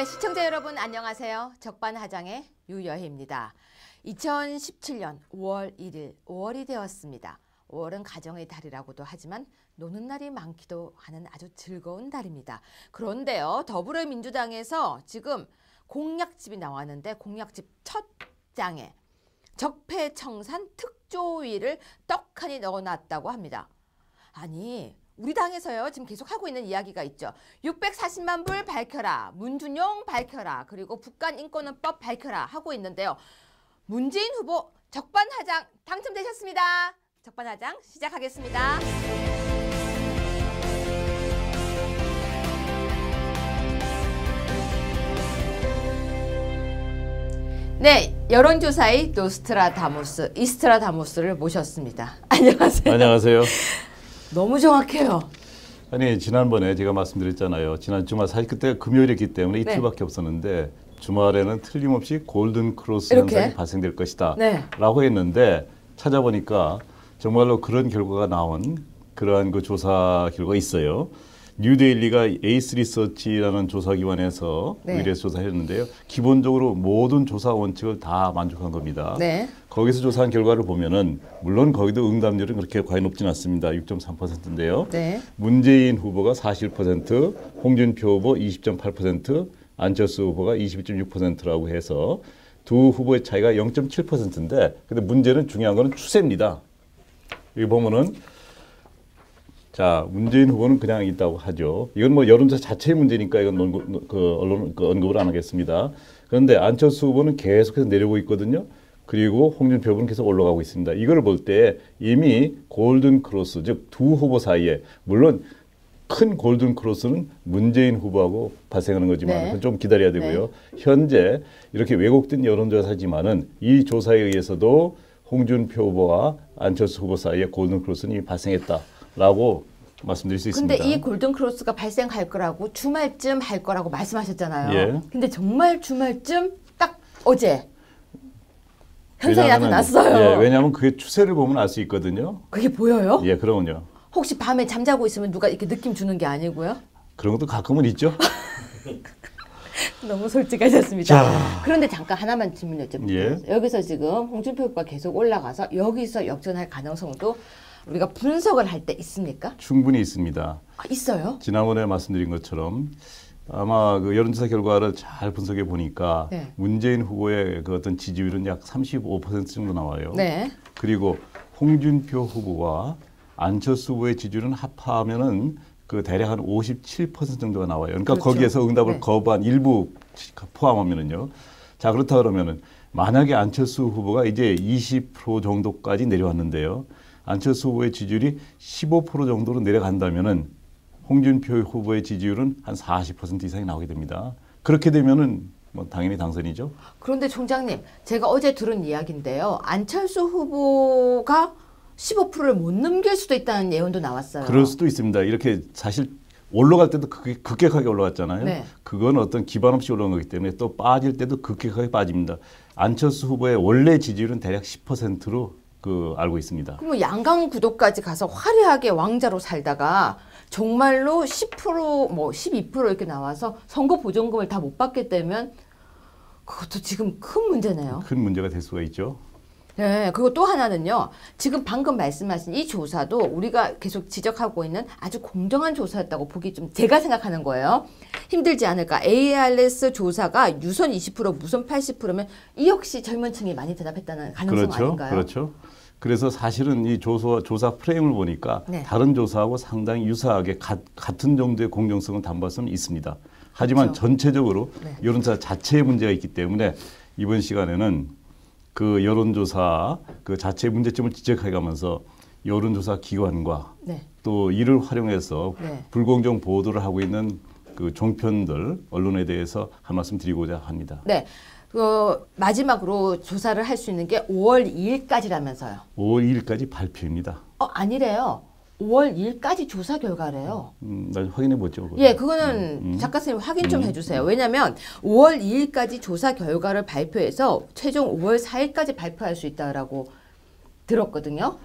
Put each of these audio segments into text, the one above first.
네, 시청자 여러분 안녕하세요. 적반하장의 유여희입니다. 2017년 5월 1일 5월이 되었습니다. 5월은 가정의 달이라고도 하지만 노는 날이 많기도 하는 아주 즐거운 달입니다. 그런데요, 더불어민주당에서 지금 공약집이 나왔는데 공약집 첫 장에 적폐청산 특조위를 떡하니 넣어놨다고 합니다. 아니, 우리 당에서요 지금 계속 하고 있는 이야기가 있죠. 640만 불 밝혀라, 문준용 밝혀라, 그리고 북한인권헌법 밝혀라 하고 있는데요. 문재인 후보 적반하장 당첨되셨습니다. 적반하장 시작하겠습니다. 네, 여론조사의 노스트라다무스, 이스트라다무스를 모셨습니다. 안녕하세요. 안녕하세요. 너무 정확해요. 아니, 지난번에 제가 말씀드렸잖아요. 지난 주말 사실 그때 금요일이었기 때문에 이틀밖에 없었는데 주말에는 틀림없이 골든 크로스 현상이 발생될 것이다 라고 했는데 찾아보니까 정말로 그런 결과가 나온 그러한 그 조사 결과가 있어요. 뉴데일리가 에이스 리서치라는 조사기관에서 의뢰해서 조사했는데요. 기본적으로 모든 조사 원칙을 다 만족한 겁니다. 거기서 조사한 결과를 보면은 물론 거기도 응답률은 그렇게 과연 높지는 않습니다. 6.3%인데요. 문재인 후보가 41%, 홍준표 후보 20.8%, 안철수 후보가 21.6%라고 해서 두 후보의 차이가 0.7%인데 근데 문제는 중요한 거는 추세입니다. 여기 보면은 자, 문재인 후보는 그냥 있다고 하죠. 이건 뭐 여론조사 자체의 문제니까 이건 언론 언급을 안 하겠습니다. 그런데 안철수 후보는 계속해서 내려오고 있거든요. 그리고 홍준표 후보는 계속 올라가고 있습니다. 이걸 볼 때 이미 골든 크로스, 즉 두 후보 사이에 물론 큰 골든 크로스는 문재인 후보하고 발생하는 거지만 그건 좀 기다려야 되고요. 현재 이렇게 왜곡된 여론조사지만은 이 조사에 의해서도 홍준표 후보와 안철수 후보 사이에 골든 크로스는 이미 발생했다라고 말씀드릴 수 있습니다. 근데 이 골든 크로스가 발생할 거라고 주말쯤 할 거라고 말씀하셨잖아요. 근데 정말 주말쯤 딱 어제 현상이 나타났어요. 왜냐하면 그게 추세를 보면 알 수 있거든요. 그게 보여요? 예, 그럼요. 혹시 밤에 잠자고 있으면 누가 이렇게 느낌 주는 게 아니고요? 그런 것도 가끔은 있죠. 너무 솔직하셨습니다. 그런데 잠깐 하나만 질문 여쭤볼게요. 여기서 지금 홍준표 후보가 계속 올라가서 여기서 역전할 가능성도 우리가 분석을 할 때 있습니까? 충분히 있습니다. 아, 있어요? 지난번에 말씀드린 것처럼 아마 그 여론조사 결과를 잘 분석해 보니까 문재인 후보의 그 어떤 지지율은 약 35% 정도 나와요. 그리고 홍준표 후보와 안철수 후보의 지지율은 합하면은 그 대략 한 57% 정도가 나와요. 그러니까 거기에서 응답을 거부한 일부 포함하면은요. 자, 그렇다 그러면은 만약에 안철수 후보가 이제 20% 정도까지 내려왔는데요. 안철수 후보의 지지율이 15% 정도로 내려간다면은 홍준표 후보의 지지율은 한 40% 이상이 나오게 됩니다. 그렇게 되면은 뭐 당연히 당선이죠. 그런데 총장님, 제가 어제 들은 이야기인데요. 안철수 후보가 15%를 못 넘길 수도 있다는 예언도 나왔어요. 그럴 수도 있습니다. 이렇게 사실 올라갈 때도 급격하게 올라갔잖아요. 그건 어떤 기반 없이 올라간 거기 때문에 또 빠질 때도 급격하게 빠집니다. 안철수 후보의 원래 지지율은 대략 10%로 알고 있습니다. 그럼 양강 구도까지 가서 화려하게 왕자로 살다가 정말로 10%, 뭐 12% 이렇게 나와서 선거 보전금을 다 못 받게 되면 그것도 지금 큰 문제네요. 큰 문제가 될 수가 있죠. 네, 그리고 또 하나는요. 지금 방금 말씀하신 이 조사도 우리가 계속 지적하고 있는 아주 공정한 조사였다고 보기 좀 제가 생각하는 거예요. 힘들지 않을까. ARS 조사가 유선 20%, 무선 80%면 이 역시 젊은 층이 많이 대답했다는 가능성 아닌가요? 그렇죠. 그래서 사실은 이 조사 프레임을 보니까 다른 조사하고 상당히 유사하게 같은 정도의 공정성을 담보할 수는 있습니다. 하지만 전체적으로 여론조사 자체의 문제가 있기 때문에 이번 시간에는 그 여론조사 그 자체의 문제점을 지적해가면서 여론조사 기관과 또 이를 활용해서 불공정 보도를 하고 있는 그 종편들 언론에 대해서 한 말씀 드리고자 합니다. 마지막으로 조사를 할 수 있는 게 5월 2일까지라면서요. 5월 2일까지 발표입니다. 아니래요. 5월 2일까지 조사 결과래요. 나 확인해 보죠. 예, 그거는 작가 선생님 확인 좀 해주세요. 왜냐하면 5월 2일까지 조사 결과를 발표해서 최종 5월 4일까지 발표할 수 있다라고 들었거든요.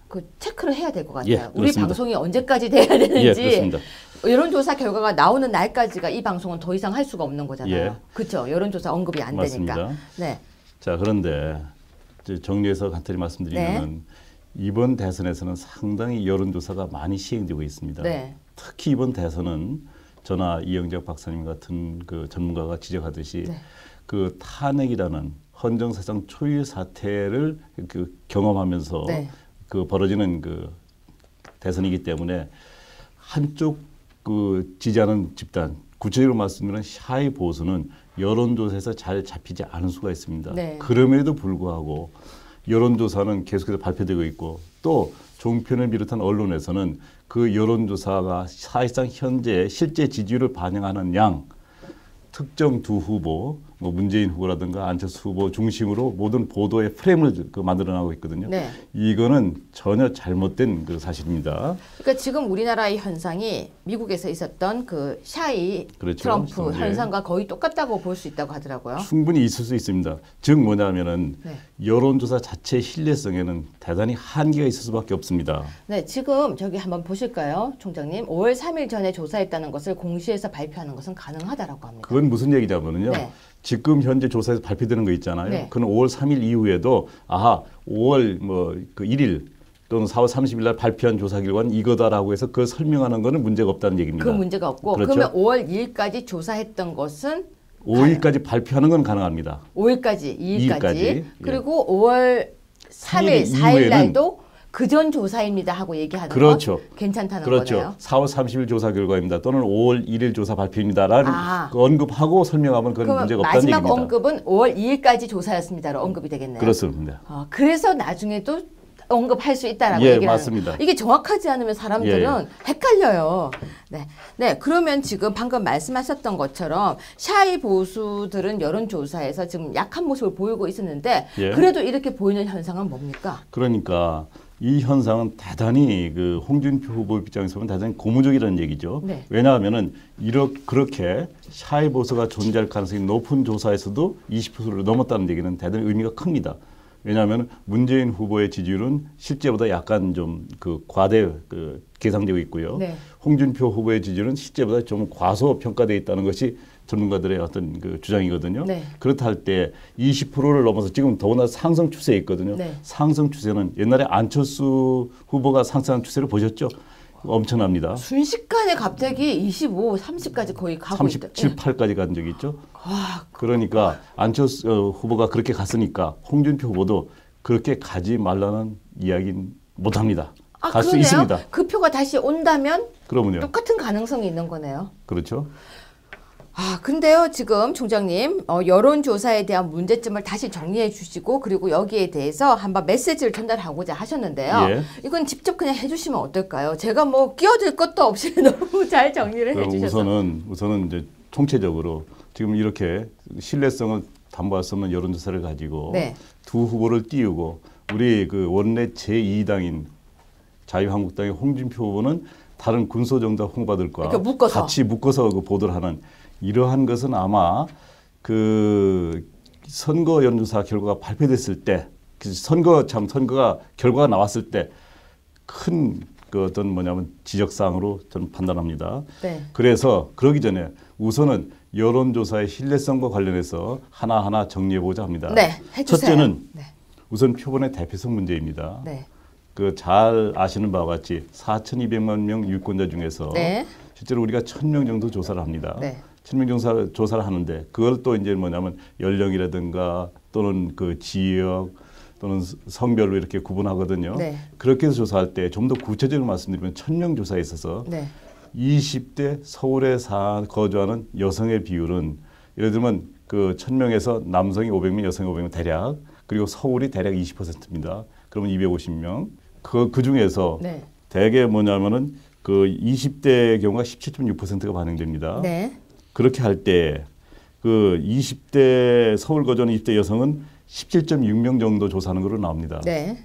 그 체크를 해야 될 것 같아요. 예, 우리 방송이 언제까지 돼야 되는지. 예, 그렇습니다. 여론조사 결과가 나오는 날까지가 이 방송은 더 이상 할 수가 없는 거잖아요. 예. 그렇죠. 여론조사 언급이 안 맞습니다. 되니까. 네. 자, 그런데 이제 정리해서 간단히 말씀드리면 네. 이번 대선에서는 상당히 여론조사가 많이 시행되고 있습니다. 네. 특히 이번 대선은 저나 이영작 박사님 같은 그 전문가가 지적하듯이 네. 그 탄핵이라는 헌정사상 초유의 사태를 그 경험하면서 네. 그 벌어지는 그 대선이기 때문에 한쪽 그 지지하는 집단, 구체적으로 말씀드리면 샤이 보수는 여론조사에서 잘 잡히지 않을 수가 있습니다. 네. 그럼에도 불구하고 여론조사는 계속해서 발표되고 있고 또 종편을 비롯한 언론에서는 그 여론조사가 사실상 현재 실제 지지율을 반영하는 양, 특정 두 후보, 뭐 문재인 후보라든가 안철수 후보 중심으로 모든 보도의 프레임을 그 만들어나가고 있거든요. 네. 이거는 전혀 잘못된 그 사실입니다. 그러니까 지금 우리나라의 현상이 미국에서 있었던 그 샤이 그렇죠. 트럼프 예. 현상과 거의 똑같다고 볼 수 있다고 하더라고요. 충분히 있을 수 있습니다. 즉 뭐냐면은 네. 여론조사 자체의 신뢰성에는 대단히 한계가 있을 수밖에 없습니다. 네, 지금 저기 한번 보실까요, 총장님? 5월 3일 전에 조사했다는 것을 공시에서 발표하는 것은 가능하다라고 합니다. 그건 무슨 얘기냐면요. 네. 지금 현재 조사에서 발표되는 거 있잖아요. 네. 그건 5월 3일 이후에도 5월 그 1일 또는 4월 30일 날 발표한 조사 결과는 이거다라고 해서 그 설명하는 거는 문제가 없다는 얘기입니다. 그 문제가 없고 그렇죠? 그러면 5월 2일까지 조사했던 것은 5일까지 발표하는 건 가능합니다. 5일까지, 2일까지. 2일까지. 그리고 5월 3일, 4일 날도 그전 조사입니다 하고 얘기하는 그렇죠. 건 괜찮다는 그렇죠. 거네요. 4월 30일 조사 결과입니다. 또는 5월 1일 조사 발표입니다라는 그 언급하고 설명하면 그건 문제가 없다는 얘기입니다. 마지막 언급은 5월 2일까지 조사였습니다로 언급이 되겠네요. 그렇습니다. 그래서 나중에 또 언급할 수 있다라고 예, 얘기를 맞습니다. 하는. 이게 정확하지 않으면 사람들은 헷갈려요. 네. 네, 그러면 지금 방금 말씀하셨던 것처럼 샤이 보수들은 여론조사에서 지금 약한 모습을 보이고 있었는데 예. 그래도 이렇게 보이는 현상은 뭡니까? 그러니까 이 현상은 대단히 그 홍준표 후보 입장에서 보면 대단히 고무적이라는 얘기죠. 네. 왜냐하면은 그렇게 샤이 보수가 존재할 가능성이 높은 조사에서도 20%를 넘었다는 얘기는 대단히 의미가 큽니다. 왜냐하면 문재인 후보의 지지율은 실제보다 약간 좀 그 과대 계상되고 있고요. 네. 홍준표 후보의 지지율은 실제보다 좀 과소평가되어 있다는 것이 전문가들의 어떤 그 주장이거든요. 네. 그렇다 할 때 20%를 넘어서 지금 더구나 상승 추세에 있거든요. 네. 상승 추세는 옛날에 안철수 후보가 상승한 추세를 보셨죠? 엄청납니다. 순식간에 갑자기 25, 30까지 거의 가고 37, 있다. 8까지 간 적이 있죠. 와, 그러니까 안철수 후보가 그렇게 갔으니까 홍준표 후보도 그렇게 가지 말라는 이야기는 못합니다. 갈 수 그러네요. 있습니다. 그 표가 다시 온다면 그러면요. 똑같은 가능성이 있는 거네요. 그렇죠. 근데요, 지금 총장님, 여론조사에 대한 문제점을 다시 정리해 주시고, 그리고 여기에 대해서 한번 메시지를 전달하고자 하셨는데요. 예. 이건 직접 그냥 해주시면 어떨까요? 제가 뭐 끼어들 것도 없이 너무 잘 정리를 해주셔서. 우선은 이제 총체적으로 지금 이렇게 신뢰성을 담보할 수 없는 여론조사를 가지고 네. 두 후보를 띄우고 우리 그 원내 제2당인 자유한국당의 홍준표 후보는 다른 군소정당 후보들과 그러니까 같이 묶어서 그 보도를 하는 이러한 것은 아마 그 선거 여론조사 결과가 발표됐을 때 선거가 결과가 나왔을 때 큰 그 어떤 뭐냐면 지적사항으로 저는 판단합니다. 네. 그래서 그러기 전에 우선은 여론조사의 신뢰성과 관련해서 하나하나 정리해보자 합니다. 네, 해주세요. 첫째는 네. 우선 표본의 대표성 문제입니다. 네. 그 잘 아시는 바와 같이 4,200만 명 유권자 중에서 네. 실제로 우리가 1,000명 정도 조사를 합니다. 네. 1,000명 조사를 하는데 그걸 또 이제 뭐냐면 연령이라든가 또는 그 지역 또는 성별로 이렇게 구분하거든요. 네. 그렇게 해서 조사할 때 좀 더 구체적으로 말씀드리면 1,000명 조사에 있어서 네. 20대 서울에 거주하는 여성의 비율은 예를 들면 그 1,000명에서 남성이 500명, 여성이 500명 대략 그리고 서울이 대략 20%입니다. 그러면 250명. 그 중에서 네. 대개 뭐냐면은 그 20대의 경우가 17.6%가 반영됩니다. 네. 그렇게 할 때 그 20대 서울 거주하는 20대 여성은 17.6명 정도 조사하는 걸로 나옵니다. 네.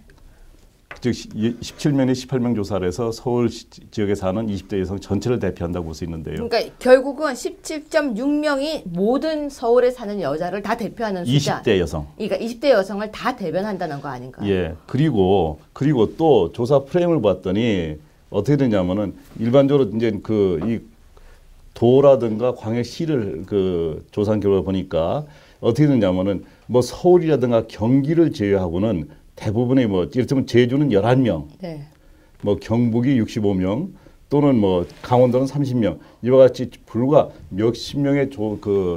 즉 17명에 18명 조사를 해서 서울 지역에 사는 20대 여성 전체를 대표한다고 볼 수 있는데요. 그러니까 결국은 17.6명이 모든 서울에 사는 여자를 다 대표하는 숫자. 20대 여성. 그러니까 20대 여성을 다 대변한다는 거 아닌가요? 예. 그리고 또 조사 프레임을 봤더니 어떻게 되냐면은 일반적으로 이제 이 도라든가 광역시를 조사한 결과 보니까 어떻게 되냐면은 뭐 서울이라든가 경기를 제외하고는 대부분의 뭐 이를테면 제주는 11명, 네. 뭐 경북이 65명 또는 뭐 강원도는 30명 이와 같이 불과 몇십 명의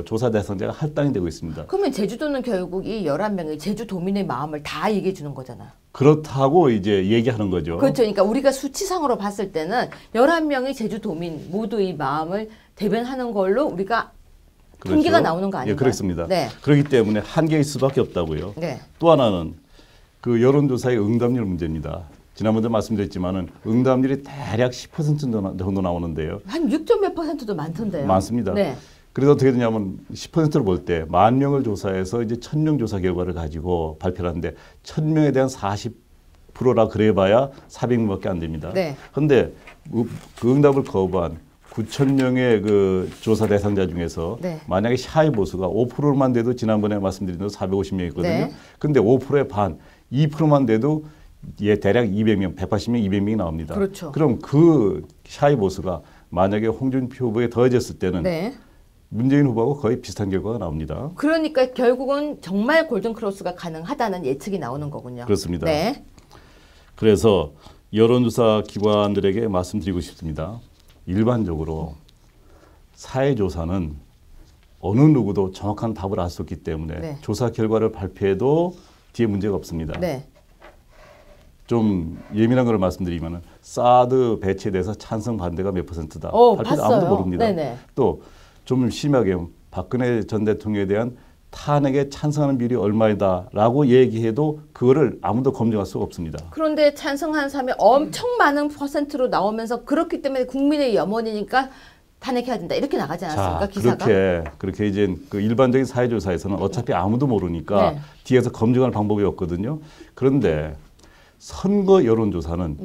조사 대상자가 할당이 되고 있습니다. 그러면 제주도는 결국 이 11명의 제주도민의 마음을 다 얘기해 주는 거잖아. 그렇다고 이제 얘기하는 거죠. 그렇죠. 그러니까 우리가 수치상으로 봤을 때는 11명의 제주도민 모두의 마음을 대변하는 걸로 우리가 그렇죠. 통계가 나오는 거 아닌가요? 예, 그렇습니다. 네. 그렇기 때문에 한계일 수밖에 없다고요. 네. 또 하나는 그 여론조사의 응답률 문제입니다. 지난번에 말씀드렸지만은 응답률이 대략 10% 정도 나오는데요. 한 6점 몇 %도 많던데요. 많습니다. 네. 그래서 어떻게 되냐면 10%를 볼 때 10,000명을 조사해서 이제 1,000명 조사 결과를 가지고 발표를 하는데 1,000명에 대한 40%라 그래봐야 400명밖에 안 됩니다. 그런데 그 응답을 거부한 9,000명의 그 조사 대상자 중에서 만약에 샤이 보수가 5%만 돼도 지난번에 말씀드린 대로 450명이거든요. 근데 5%의 반, 2%만 돼도 대략 200명, 180명, 200명이 나옵니다. 그렇죠. 그럼 그 샤이 보수가 만약에 홍준표 후보에 더해졌을 때는 문재인 후보하고 거의 비슷한 결과가 나옵니다. 그러니까 결국은 정말 골든 크로스가 가능하다는 예측이 나오는 거군요. 그렇습니다. 그래서 여론조사 기관들에게 말씀드리고 싶습니다. 일반적으로 사회조사는 어느 누구도 정확한 답을 알 수 없기 때문에 조사 결과를 발표해도 뒤에 문제가 없습니다. 좀 예민한 걸 말씀드리면 사드 배치에 대해서 찬성 반대가 몇 %다. 발표도 아무도 모릅니다. 또 좀 심하게 박근혜 전 대통령에 대한 탄핵에 찬성하는 비율이 얼마이다라고 얘기해도 그거를 아무도 검증할 수가 없습니다. 그런데 찬성하는 사람이 엄청 많은 %로 나오면서 그렇기 때문에 국민의 염원이니까 탄핵해야 된다 이렇게 나가지 않았습니까? 기사가? 그렇게 이제 그 일반적인 사회조사에서는 어차피 아무도 모르니까 뒤에서 검증할 방법이 없거든요. 그런데 선거 여론조사는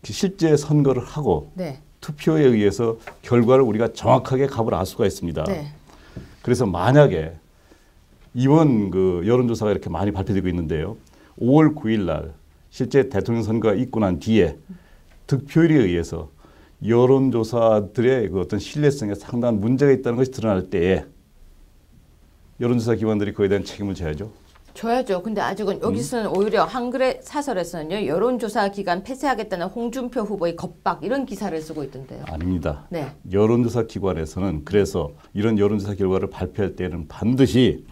실제 선거를 하고 투표에 의해서 결과를 우리가 정확하게 값을 알 수가 있습니다. 그래서 만약에 이번 그 여론조사가 이렇게 많이 발표되고 있는데요. 5월 9일 날 실제 대통령 선거가 있고 난 뒤에 득표율에 의해서 여론조사들의 그 어떤 신뢰성에 상당한 문제가 있다는 것이 드러날 때에 여론조사 기관들이 그에 대한 책임을 져야죠. 줘야죠. 근데 아직은 여기서는 오히려 한글의 사설에서는요. 여론조사 기관 폐쇄하겠다는 홍준표 후보의 겁박 이런 기사를 쓰고 있던데요. 아닙니다. 여론조사 기관에서는 그래서 이런 여론조사 결과를 발표할 때는 반드시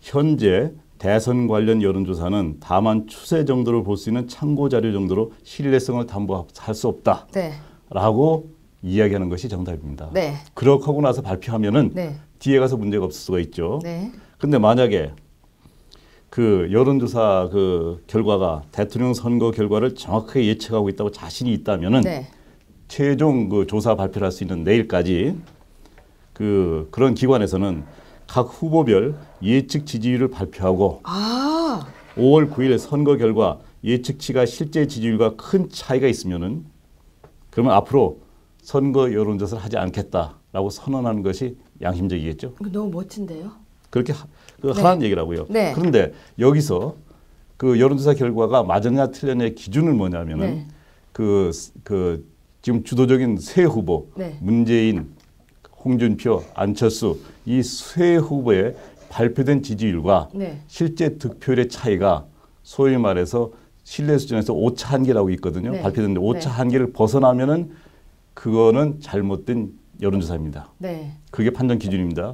현재 대선 관련 여론조사는 다만 추세 정도를 볼 수 있는 참고 자료 정도로 신뢰성을 담보할 수 없다라고 이야기하는 것이 정답입니다. 그렇게 하고 나서 발표하면은 뒤에 가서 문제가 없을 수가 있죠. 그런데 만약에 그 여론조사 그 결과가 대통령 선거 결과를 정확하게 예측하고 있다고 자신이 있다면은 최종 그 조사 발표를 할 수 있는 내일까지 그런 기관에서는 각 후보별 예측 지지율을 발표하고 5월 9일 선거 결과 예측치가 실제 지지율과 큰 차이가 있으면은 그러면 앞으로 선거 여론조사를 하지 않겠다라고 선언하는 것이 양심적이겠죠. 너무 멋진데요. 그렇게 하라는 얘기라고요. 그런데 여기서 그 여론조사 결과가 맞았냐 틀렸냐의 기준은 뭐냐면은 지금 주도적인 세 후보 문재인, 홍준표, 안철수 이 세 후보의 발표된 지지율과 실제 득표율의 차이가 소위 말해서 신뢰 수준에서 오차 한계라고 있거든요. 발표됐는데 오차 한계를 벗어나면은 그거는 잘못된 여론조사입니다. 그게 판단 기준입니다.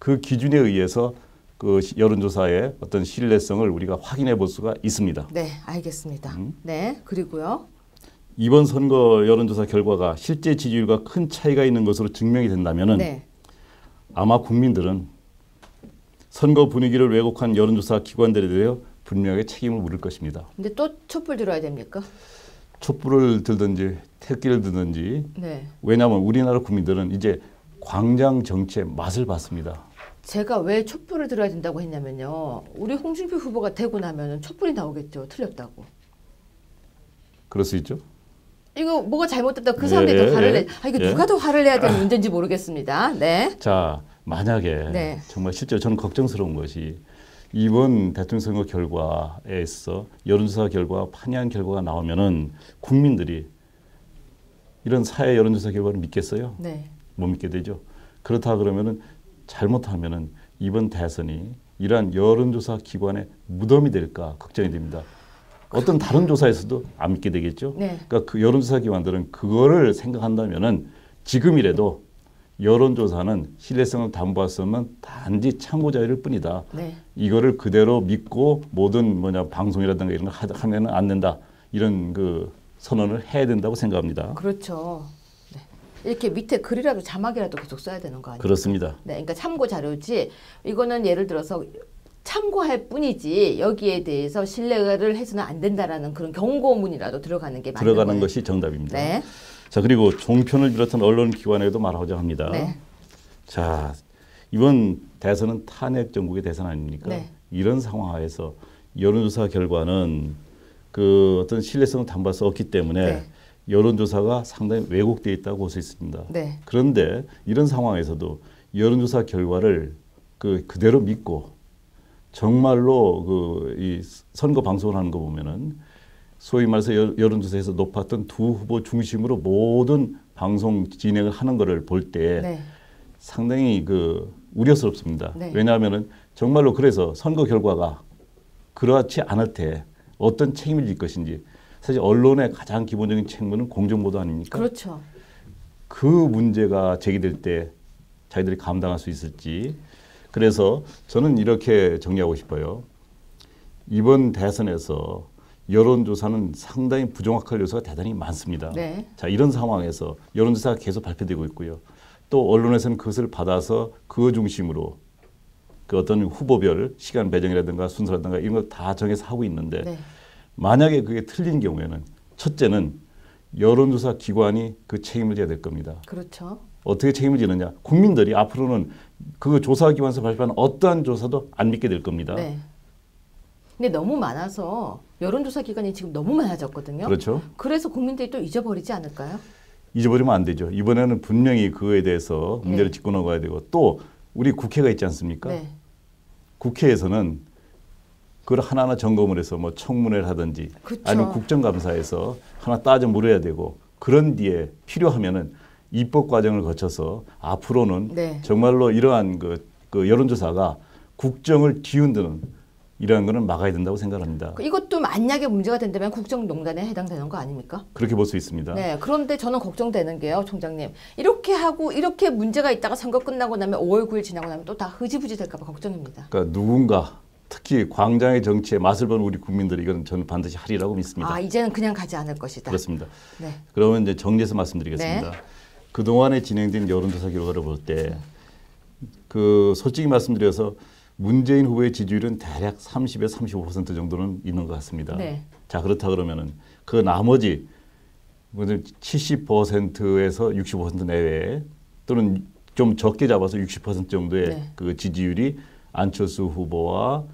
그 기준에 의해서 그 여론조사의 어떤 신뢰성을 우리가 확인해 볼 수가 있습니다. 알겠습니다. 그리고요. 이번 선거 여론조사 결과가 실제 지지율과 큰 차이가 있는 것으로 증명이 된다면은 아마 국민들은 선거 분위기를 왜곡한 여론조사 기관들에 대해 분명하게 책임을 물을 것입니다. 근데 또 촛불 들어야 됩니까? 촛불을 들든지 태극기를 들든지 왜냐하면 우리나라 국민들은 이제 광장 정치의 맛을 봤습니다. 제가 왜 촛불을 들어야 된다고 했냐면요. 우리 홍준표 후보가 되고 나면 촛불이 나오겠죠. 틀렸다고. 그럴 수 있죠. 이거 뭐가 잘못됐다 그 사람들이 더 화를 내. 이게 누가 더 화를 내야 되는 문제인지 모르겠습니다. 네. 자, 만약에 정말 실제로 저는 걱정스러운 것이 이번 대통령 선거 결과에 있어 여론조사 결과 판이한 결과가 나오면은 국민들이 이런 사회 여론조사 결과를 믿겠어요? 네. 못 믿게 되죠. 그렇다 그러면은 잘못하면은 이번 대선이 이러한 여론조사 기관의 무덤이 될까 걱정이 됩니다. 어떤 다른 조사에서도 안 믿게 되겠죠. 네. 그러니까 그 여론조사 기관들은 그거를 생각한다면은 지금이라도 여론조사는 신뢰성을 담보할 수 없는 단지 참고 자료일 뿐이다. 네. 이거를 그대로 믿고 모든 방송이라든가 이런 걸 하면 안 된다. 이런 그 선언을 해야 된다고 생각합니다. 그렇죠. 네. 이렇게 밑에 글이라도 자막이라도 계속 써야 되는 거 아니에요? 그렇습니다. 네, 그러니까 참고 자료지. 이거는 예를 들어서 참고할 뿐이지 여기에 대해서 신뢰를 해서는 안 된다라는 그런 경고문이라도 들어가는 게 맞는 들어가는 거예요. 것이 정답입니다. 네. 자, 그리고 종편을 비롯한 언론기관에도 말하고자 합니다. 네. 자, 이번 대선은 탄핵 정국의 대선 아닙니까? 네. 이런 상황하에서 여론조사 결과는 그 어떤 신뢰성을 담보할 수 없기 때문에 네. 여론조사가 상당히 왜곡되어 있다고 볼 수 있습니다. 네. 그런데 이런 상황에서도 여론조사 결과를 그대로 믿고 정말로 이 선거 방송을 하는 거 보면은 소위 말해서 여론조사에서 높았던 두 후보 중심으로 모든 방송 진행을 하는 거를 볼 때 네. 상당히 우려스럽습니다. 네. 왜냐하면은 정말로 그래서 선거 결과가 그렇지 않을 때 어떤 책임을 질 것인지 사실 언론의 가장 기본적인 책무는 공정보도 아닙니까? 그렇죠. 그 문제가 제기될 때 자기들이 감당할 수 있을지 그래서 저는 이렇게 정리하고 싶어요. 이번 대선에서 여론조사는 상당히 부정확할 요소가 대단히 많습니다. 네. 자, 이런 상황에서 여론조사가 계속 발표되고 있고요. 또 언론에서는 그것을 받아서 그 중심으로 그 어떤 후보별 시간 배정이라든가 순서라든가 이런 걸 다 정해서 하고 있는데 네. 만약에 그게 틀린 경우에는 첫째는 여론조사 기관이 그 책임을 져야 될 겁니다. 그렇죠. 어떻게 책임을 지느냐. 국민들이 앞으로는 그 조사기관에서 발표하는 어떠한 조사도 안 믿게 될 겁니다. 네. 근데 너무 많아서 여론조사 기관이 지금 너무 많아졌거든요. 그렇죠. 그래서 국민들이 또 잊어버리지 않을까요? 잊어버리면 안 되죠. 이번에는 분명히 그거에 대해서 문제를 짚고 나가야 되고 또 우리 국회가 있지 않습니까? 네. 국회에서는 그걸 하나하나 점검을 해서 뭐 청문회를 하든지 그쵸. 아니면 국정감사에서 하나 따져 물어야 되고 그런 뒤에 필요하면은 입법 과정을 거쳐서 앞으로는 네. 정말로 이러한 그 여론조사가 국정을 뒤흔드는 이러한 거는 막아야 된다고 생각합니다. 이것도 만약에 문제가 된다면 국정농단에 해당되는 거 아닙니까? 그렇게 볼 수 있습니다. 네. 그런데 저는 걱정되는 게요, 총장님. 이렇게 하고 이렇게 문제가 있다가 선거 끝나고 나면 5월 9일 지나고 나면 또 다 흐지부지 될까 봐 걱정입니다. 그러니까 누군가 특히 광장의 정치에 맛을 보는 우리 국민들이 이건 저는 반드시 하리라고 믿습니다. 아, 이제는 그냥 가지 않을 것이다. 그렇습니다. 네. 그러면 이제 정리해서 말씀드리겠습니다. 네. 그동안에 진행된 여론조사 결과를 볼 때 솔직히 말씀드려서 문재인 후보의 지지율은 대략 30에서 35% 정도는 있는 것 같습니다. 네. 자, 그렇다 그러면은 그 나머지 70%에서 65% 내외 또는 좀 적게 잡아서 60% 정도의 네. 그 지지율이 안철수 후보와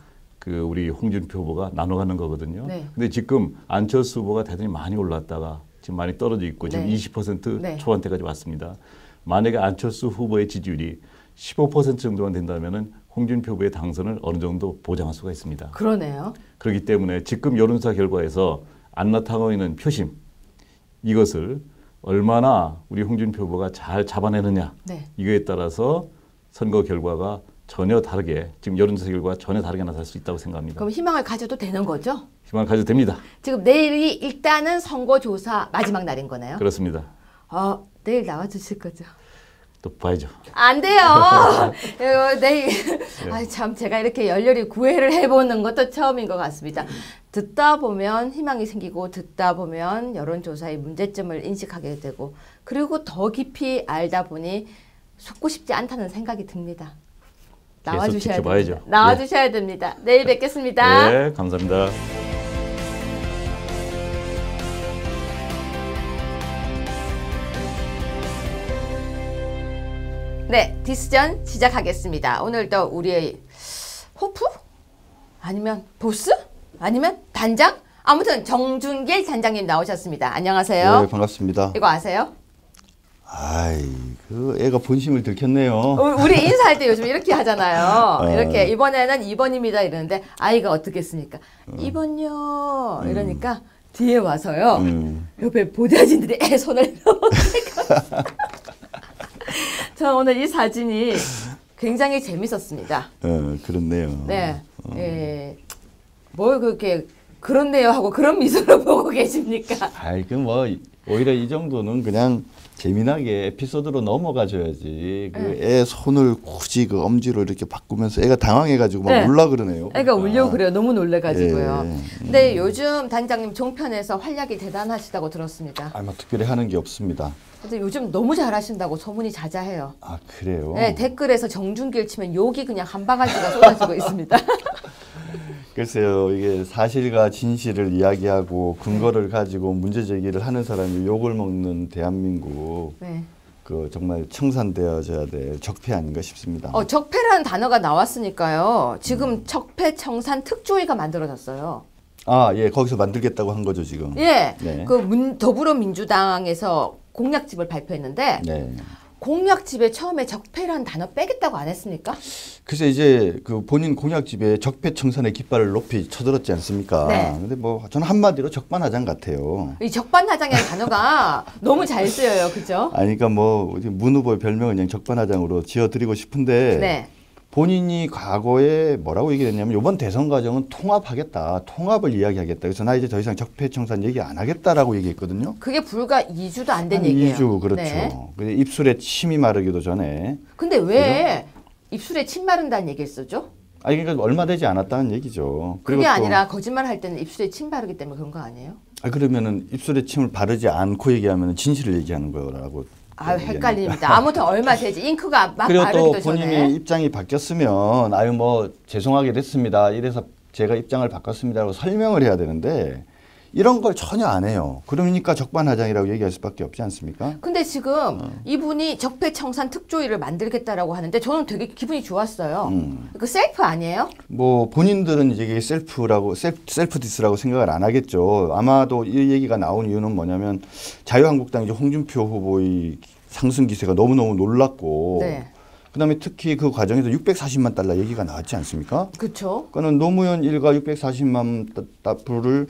우리 홍준표 후보가 나눠가는 거거든요. 네. 근데 지금 안철수 후보가 대단히 많이 올랐다가 지금 많이 떨어져 있고 지금 네. 20% 네. 초반대까지 왔습니다. 만약에 안철수 후보의 지지율이 15% 정도만 된다면은 홍준표 후보의 당선을 어느 정도 보장할 수가 있습니다. 그러네요. 그렇기 때문에 지금 여론조사 결과에서 안 나타나고 있는 표심 이것을 얼마나 우리 홍준표 후보가 잘 잡아내느냐 네. 이거에 따라서 선거 결과가 전혀 다르게 지금 여론조사 결과가 전혀 다르게 나타날 수 있다고 생각합니다. 그럼 희망을 가져도 되는 거죠? 희망을 가져도 됩니다. 지금 내일이 일단은 선거조사 마지막 날인 거네요. 그렇습니다. 내일 나와주실 거죠? 또 봐야죠. 안 돼요. 내일 참 제가 이렇게 열렬히 구애를 해보는 것도 처음인 것 같습니다. 듣다 보면 희망이 생기고 듣다 보면 여론조사의 문제점을 인식하게 되고 그리고 더 깊이 알다 보니 속고 싶지 않다는 생각이 듭니다. 나와주셔야 됩니다. 나와주셔야 됩니다. 내일 뵙겠습니다. 네, 감사합니다. 네, 디스전 시작하겠습니다. 오늘도 우리의 호프? 아니면 보스? 아니면 단장? 아무튼 정준길 단장님 나오셨습니다. 안녕하세요. 네, 반갑습니다. 이거 아세요? 아이, 그 애가 본심을 들켰네요. 우리 인사할 때 요즘 이렇게 하잖아요. 이렇게 이번에는 2번입니다 이러는데 아이가 어떻겠습니까? 2번요 이러니까 뒤에 와서요. 옆에 보좌진들이 손을 넣어서 저 오늘 이 사진이 굉장히 재밌었습니다. 그렇네요. 네. 뭘 그렇게 그렇네요 하고 그런 미소로 보고 계십니까? 아이, 그 뭐 오히려 이 정도는 그냥 재미나게 에피소드로 넘어가 줘야지. 그 애 손을 굳이 그 엄지로 이렇게 바꾸면서 애가 당황해가지고 막 울라 그러네요. 애가 울려고 그래요. 너무 놀래가지고요. 예. 근데 요즘 단장님 종편에서 활약이 대단하시다고 들었습니다. 뭐 특별히 하는 게 없습니다. 근데 요즘 너무 잘하신다고 소문이 자자해요. 아, 그래요? 네, 댓글에서 정준길 치면 욕이 그냥 한 바가지가 쏟아지고 있습니다. 글쎄요, 이게 사실과 진실을 이야기하고 근거를 가지고 문제 제기를 하는 사람이 욕을 먹는 대한민국. 네. 그 정말 청산되어져야 될 적폐 아닌가 싶습니다. 적폐라는 단어가 나왔으니까요. 지금 적폐청산 특조위가 만들어졌어요. 아, 예, 거기서 만들겠다고 한 거죠 지금. 예, 네. 그 더불어민주당에서 공약집을 발표했는데 네. 공약집에 처음에 적폐라는 단어 빼겠다고 안 했습니까? 그래서 이제 그 본인 공약집에 적폐 청산의 깃발을 높이 쳐들었지 않습니까? 네. 근데 뭐 저는 한마디로 적반하장 같아요. 이 적반하장이라는 단어가 너무 잘 쓰여요, 그죠? 아니, 그러니까 뭐 문 후보의 별명을 그냥 적반하장으로 지어드리고 싶은데 네. 본인이 과거에 뭐라고 얘기했냐면 이번 대선 과정은 통합하겠다, 통합을 이야기하겠다. 그래서 나 이제 더 이상 적폐 청산 얘기 안 하겠다라고 얘기했거든요. 그게 불과 2주도 안 된 한 얘기예요. 2주 그렇죠. 네. 근데 입술에 침이 마르기도 전에. 근데 왜 입술에 침 마른다는 얘기를 쓰죠? 아니, 그러니까 얼마 되지 않았다는 얘기죠. 그리고 그게 또, 아니라 거짓말 할 때는 입술에 침 바르기 때문에 그런 거 아니에요? 그러면은 입술에 침을 바르지 않고 얘기하면 진실을 얘기하는 거라고. 헷갈립니다. 아무튼 얼마 되지 잉크가 막 그리고 또 바르기도 본인이 전에. 입장이 바뀌었으면 아유 뭐 죄송하게 됐습니다. 이래서 제가 입장을 바꿨습니다라고 설명을 해야 되는데 이런 걸 전혀 안 해요. 그러니까 적반하장이라고 얘기할 수밖에 없지 않습니까? 근데 지금 이분이 적폐청산 특조위를 만들겠다라고 하는데 저는 되게 기분이 좋았어요. 그 셀프 아니에요? 뭐 본인들은 이제 이게 셀프 디스라고 생각을 안 하겠죠. 아마도 이 얘기가 나온 이유는 뭐냐면 자유한국당 이제 홍준표 후보의 상승 기세가 너무너무 놀랐고 네. 그다음에 특히 그 과정에서 640만 달러 얘기가 나왔지 않습니까? 그렇죠. 그거는 노무현 일가 640만 달러를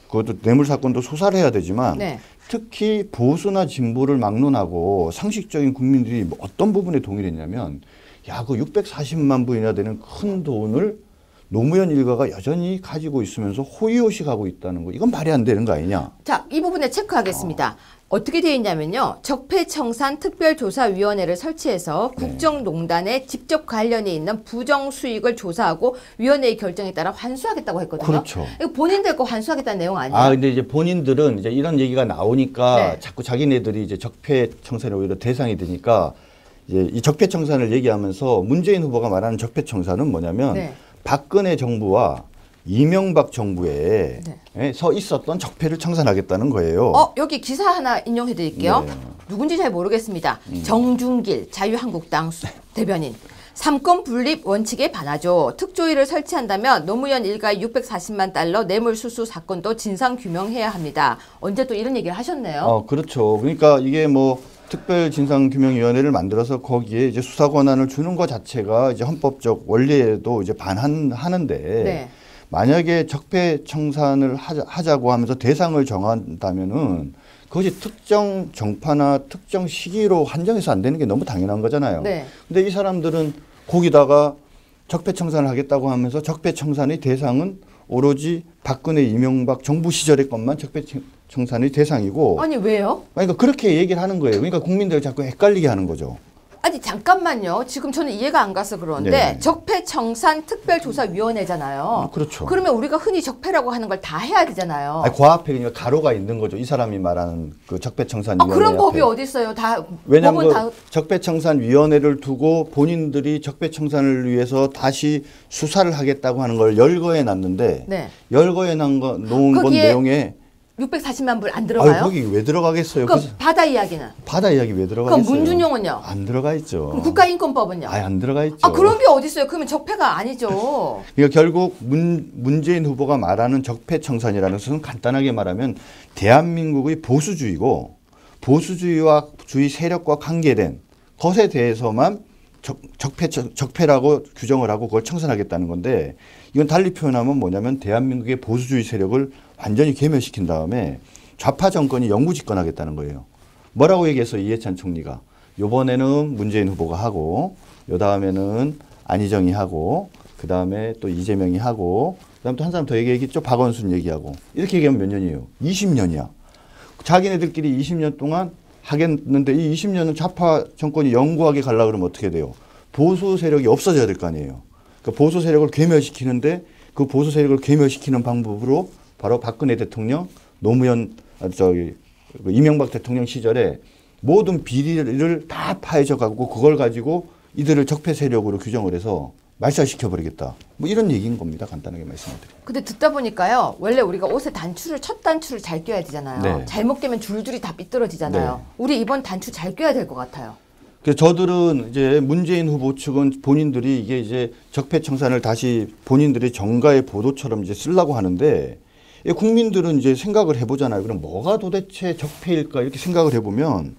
그것도 뇌물 사건도 수사를 해야 되지만 네. 특히 보수나 진보를 막론하고 상식적인 국민들이 뭐 어떤 부분에 동의를 했냐면 야, 그 640만 불이나 되는 큰 돈을 노무현 일가가 여전히 가지고 있으면서 호의호식하고 있다는 거 이건 말이 안 되는 거 아니냐. 자, 이 부분에 체크하겠습니다. 어떻게 되어 있냐면요. 적폐청산 특별조사위원회를 설치해서 국정농단에 직접 관련이 있는 부정수익을 조사하고 위원회의 결정에 따라 환수하겠다고 했거든요. 그렇죠. 이거 본인들 거 환수하겠다는 내용 아니에요? 아, 근데 이제 본인들은 이제 이런 얘기가 나오니까 네. 자꾸 자기네들이 이제 적폐청산에 오히려 대상이 되니까 이제 이 적폐청산을 얘기하면서 문재인 후보가 말하는 적폐청산은 뭐냐면 네. 박근혜 정부와 이명박 정부에 네. 서 있었던 적폐를 청산하겠다는 거예요. 여기 기사 하나 인용해 드릴게요. 네. 누군지 잘 모르겠습니다. 정준길 자유한국당 대변인. 삼권 분립 원칙에 반하죠. 특조위를 설치한다면 노무현 일가의 640만 달러 뇌물수수 사건도 진상규명해야 합니다. 언제 또 이런 얘기를 하셨네요. 그렇죠. 그러니까 이게 뭐 특별진상규명위원회를 만들어서 거기에 이제 수사 권한을 주는 것 자체가 이제 헌법적 원리에도 이제 반하는데 네. 만약에 적폐 청산을 하자고 하면서 대상을 정한다면은 그것이 특정 정파나 특정 시기로 한정해서 안 되는 게 너무 당연한 거잖아요. 네. 근데 이 사람들은 거기다가 적폐 청산을 하겠다고 하면서 적폐 청산의 대상은 오로지 박근혜 이명박 정부 시절의 것만 적폐 청산의 대상이고. 아니 왜요? 그러니까 그렇게 얘기를 하는 거예요. 그러니까 국민들을 자꾸 헷갈리게 하는 거죠. 아니 잠깐만요. 지금 저는 이해가 안 가서 그러는데 네. 적폐청산 특별조사위원회잖아요. 그렇죠. 그러면 우리가 흔히 적폐라고 하는 걸 다 해야 되잖아요. 아니, 그 앞에 그러니까 가로가 있는 거죠. 이 사람이 말하는 그 적폐청산위원회. 그런 법이 앞에. 어디 있어요? 다 왜냐하면 법은 다 적폐청산위원회를 두고 본인들이 적폐청산을 위해서 다시 수사를 하겠다고 하는 걸 열거해 놨는데 네. 열거해 놓은 건 거기에 내용에 640만 불 안 들어가요? 거기 왜 들어가겠어요? 그럼 바다 이야기는? 바다 이야기 왜 들어가겠어요? 그럼 문준용은요? 안 들어가 있죠. 그럼 국가인권법은요? 안 들어가 있죠. 그런 게 어디 있어요? 그러면 적폐가 아니죠. 그러니까 결국 문재인 후보가 말하는 적폐청산이라는 것은 간단하게 말하면 대한민국의 보수주의고 보수주의와 주의 세력과 관계된 것에 대해서만 적폐라고 규정을 하고 그걸 청산하겠다는 건데 이건 달리 표현하면 뭐냐면 대한민국의 보수주의 세력을 완전히 괴멸시킨 다음에 좌파 정권이 영구 집권하겠다는 거예요. 뭐라고 얘기했어 이해찬 총리가. 이번에는 문재인 후보가 하고 요 다음에는 안희정이 하고 그 다음에 또 이재명이 하고 그 다음에 또 한 사람 더 얘기했죠. 박원순 얘기하고. 이렇게 얘기하면 몇 년이에요? 20년이야. 자기네들끼리 20년 동안 하겠는데 이 20년은 좌파 정권이 영구하게 가려고 그러면 어떻게 돼요? 보수 세력이 없어져야 될 거 아니에요. 그러니까 보수 세력을 괴멸시키는데 그 보수 세력을 괴멸시키는 방법으로 바로 박근혜 대통령, 이명박 대통령 시절에 모든 비리를 다 파헤쳐 가고 그걸 가지고 이들을 적폐 세력으로 규정을 해서 말살시켜버리겠다. 뭐 이런 얘기인 겁니다. 간단하게 말씀드리면. 근데 듣다 보니까요. 원래 우리가 옷에 첫 단추를 잘 껴야 되잖아요. 네. 잘못 끼면 줄줄이 다 삐뚤어지잖아요. 네. 우리 이번 단추 잘 껴야 될 것 같아요. 그래서 저들은 이제 문재인 후보 측은 본인들이 이게 이제 적폐청산을 다시 본인들이 정가의 보도처럼 이제 쓰려고 하는데 국민들은 이제 생각을 해보잖아요. 그럼 뭐가 도대체 적폐일까 이렇게 생각을 해보면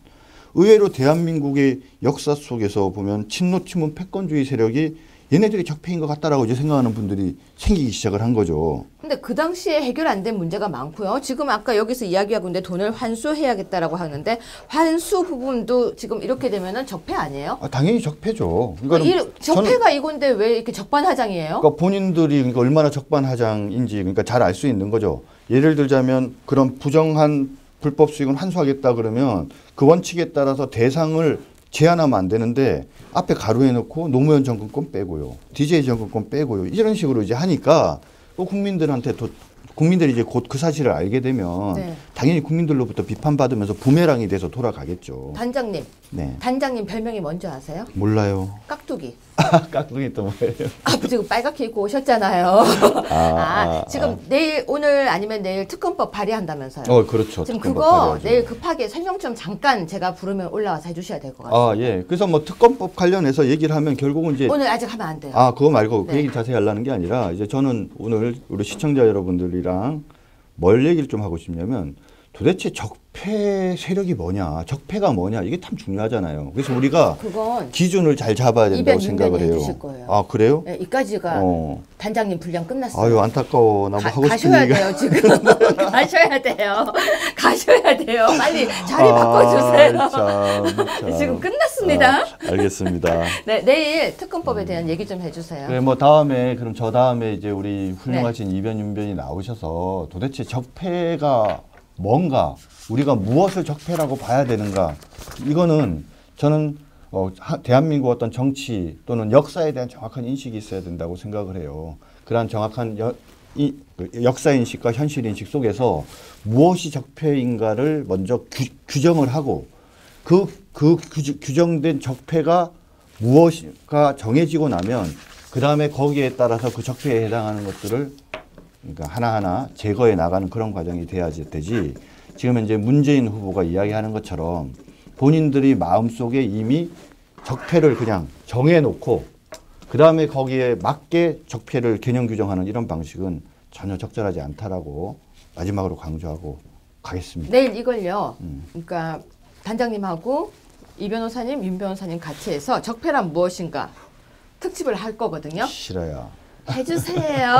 의외로 대한민국의 역사 속에서 보면 친노 친문 패권주의 세력이 얘네들이 적폐인 것 같다라고 이제 생각하는 분들이 생기기 시작을 한 거죠. 근데 그 당시에 해결 안 된 문제가 많고요. 지금 아까 여기서 이야기하고 있는데 돈을 환수해야겠다라고 하는데 환수 부분도 지금 이렇게 되면은 적폐 아니에요? 당연히 적폐죠. 그러니까 적폐가 이건데 왜 이렇게 적반하장이에요? 그러니까 본인들이 그러니까 얼마나 적반하장인지 그러니까 잘 알 수 있는 거죠. 예를 들자면 그런 부정한 불법 수익은 환수하겠다 그러면 그 원칙에 따라서 대상을 제한하면 안 되는데 앞에 가로해 놓고 노무현 정권권 빼고요. DJ 정권권 빼고요. 이런 식으로 이제 하니까 국민들이 이제 곧 그 사실을 알게 되면 네. 당연히 국민들로부터 비판받으면서 부메랑이 돼서 돌아가겠죠. 단장님. 네. 단장님 별명이 뭔지 아세요? 몰라요. 깍두기. 깍두기 또 뭐예요? 지금 빨갛게 입고 오셨잖아요. 지금 내일 오늘 아니면 내일 특검법 발의한다면서요. 그렇죠. 지금 그거 내일 급하게 설명 좀 잠깐 제가 부르면 올라와서 해주셔야 될 것 같아요. 예. 그래서 뭐 특검법 관련해서 얘기를 하면 결국은 이제 오늘 아직 하면 안 돼요. 그거 말고 네. 그 얘기 자세히 하려는 게 아니라 이제 저는 오늘 우리 시청자 여러분들이랑 뭘 얘기를 좀 하고 싶냐면 도대체 적폐 세력이 뭐냐, 적폐가 뭐냐 이게 참 중요하잖아요. 그래서 우리가 그건 기준을 잘 잡아야 된다고 생각을 해요. 거예요. 그래요? 네, 이까지가 단장님 분량 끝났어요. 아유 안타까워. 나 뭐 하고 싶은 가셔야 얘기가. 돼요 지금. 가셔야 돼요. 가셔야 돼요. 빨리 자리 바꿔주세요. 참. 지금 끝났습니다. 알겠습니다. 네, 내일 특검법에 대한 얘기 좀 해주세요. 그래 뭐 다음에 그럼 저 다음에 이제 우리 훌륭하신 이변 윤변이 나오셔서 도대체 적폐가 뭔가 우리가 무엇을 적폐라고 봐야 되는가 이거는 저는 대한민국 어떤 정치 또는 역사에 대한 정확한 인식이 있어야 된다고 생각을 해요. 그러한 정확한 역사인식과 현실인식 속에서 무엇이 적폐인가를 먼저 규정을 하고 그 규정된 적폐가 무엇인가 정해지고 나면 그 다음에 거기에 따라서 그 적폐에 해당하는 것들을 그러니까 하나하나 제거해 나가는 그런 과정이 돼야지 되지. 지금 현재 문재인 후보가 이야기하는 것처럼 본인들이 마음속에 이미 적폐를 그냥 정해놓고 그 다음에 거기에 맞게 적폐를 개념 규정하는 이런 방식은 전혀 적절하지 않다라고 마지막으로 강조하고 가겠습니다. 내일 이걸요. 그러니까 단장님하고 이 변호사님, 윤 변호사님 같이 해서 적폐란 무엇인가 특집을 할 거거든요. 싫어요. 해주세요.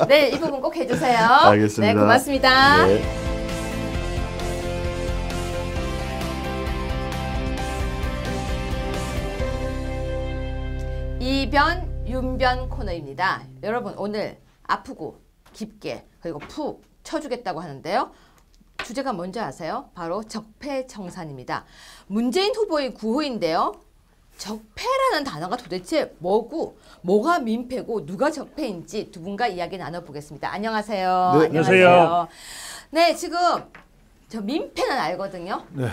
네, 이 부분 꼭 해주세요. 알겠습니다. 네, 고맙습니다. 네. 이변, 윤변 코너입니다. 여러분 오늘 아프고 깊게 그리고 푹 쳐주겠다고 하는데요. 주제가 뭔지 아세요? 바로 적폐청산입니다. 문재인 후보의 구호인데요. 적폐라는 단어가 도대체 뭐고 뭐가 민폐고 누가 적폐인지 두 분과 이야기 나눠보겠습니다. 안녕하세요. 네, 안녕하세요. 네, 지금 저 민폐는 알거든요. 네,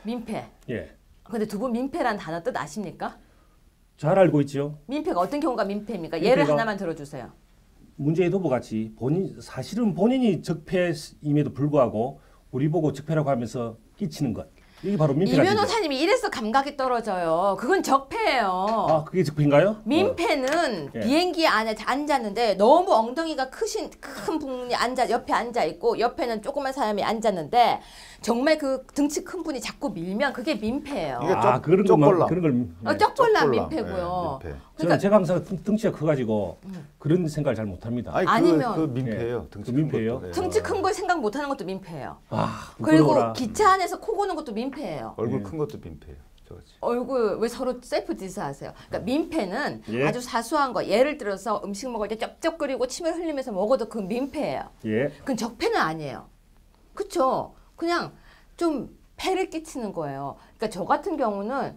민폐. 예, 근데 두 분 민폐라는 단어 뜻 아십니까? 잘 알고 있죠. 민폐가 어떤 경우가 민폐입니까? 예를 민폐가- 하나만 들어주세요. 문재인 후보 같이 사실은 본인이 적폐임에도 불구하고 우리 보고 적폐라고 하면서 끼치는 것. 이게 바로 민폐가 이 되죠. 변호사님이 이래서 감각이 떨어져요. 그건 적폐예요. 아, 그게 적폐인가요? 민폐는 예. 비행기 안에 앉았는데 너무 엉덩이가 큰 분이 옆에 앉아 있고 옆에는 조그만 사람이 앉았는데 정말 그 등치 큰 분이 자꾸 밀면 그게 민폐예요. 이게 그런 걸 쪽벌남 민폐고요. 민폐. 그러니까 제가 항상 등치가 커가지고 그런 생각을 잘 못합니다. 아니면 그 민폐예요. 등치 큰 민폐예요? 것도. 등치 큰 걸 생각 못하는 것도 민폐예요. 부끄러워라. 그리고 기차 안에서 코 고는 것도 민폐예요. 얼굴 큰 것도 민폐예요. 저같이. 얼굴 왜 서로 셀프 디스하세요? 그러니까 민폐는 예. 아주 사소한 거. 예를 들어서 음식 먹을 때 쩝쩝거리고 침을 흘리면서 먹어도 그건 민폐예요. 예. 그건 적폐는 아니에요. 그렇죠? 그냥 좀 폐를 끼치는 거예요. 그러니까 저 같은 경우는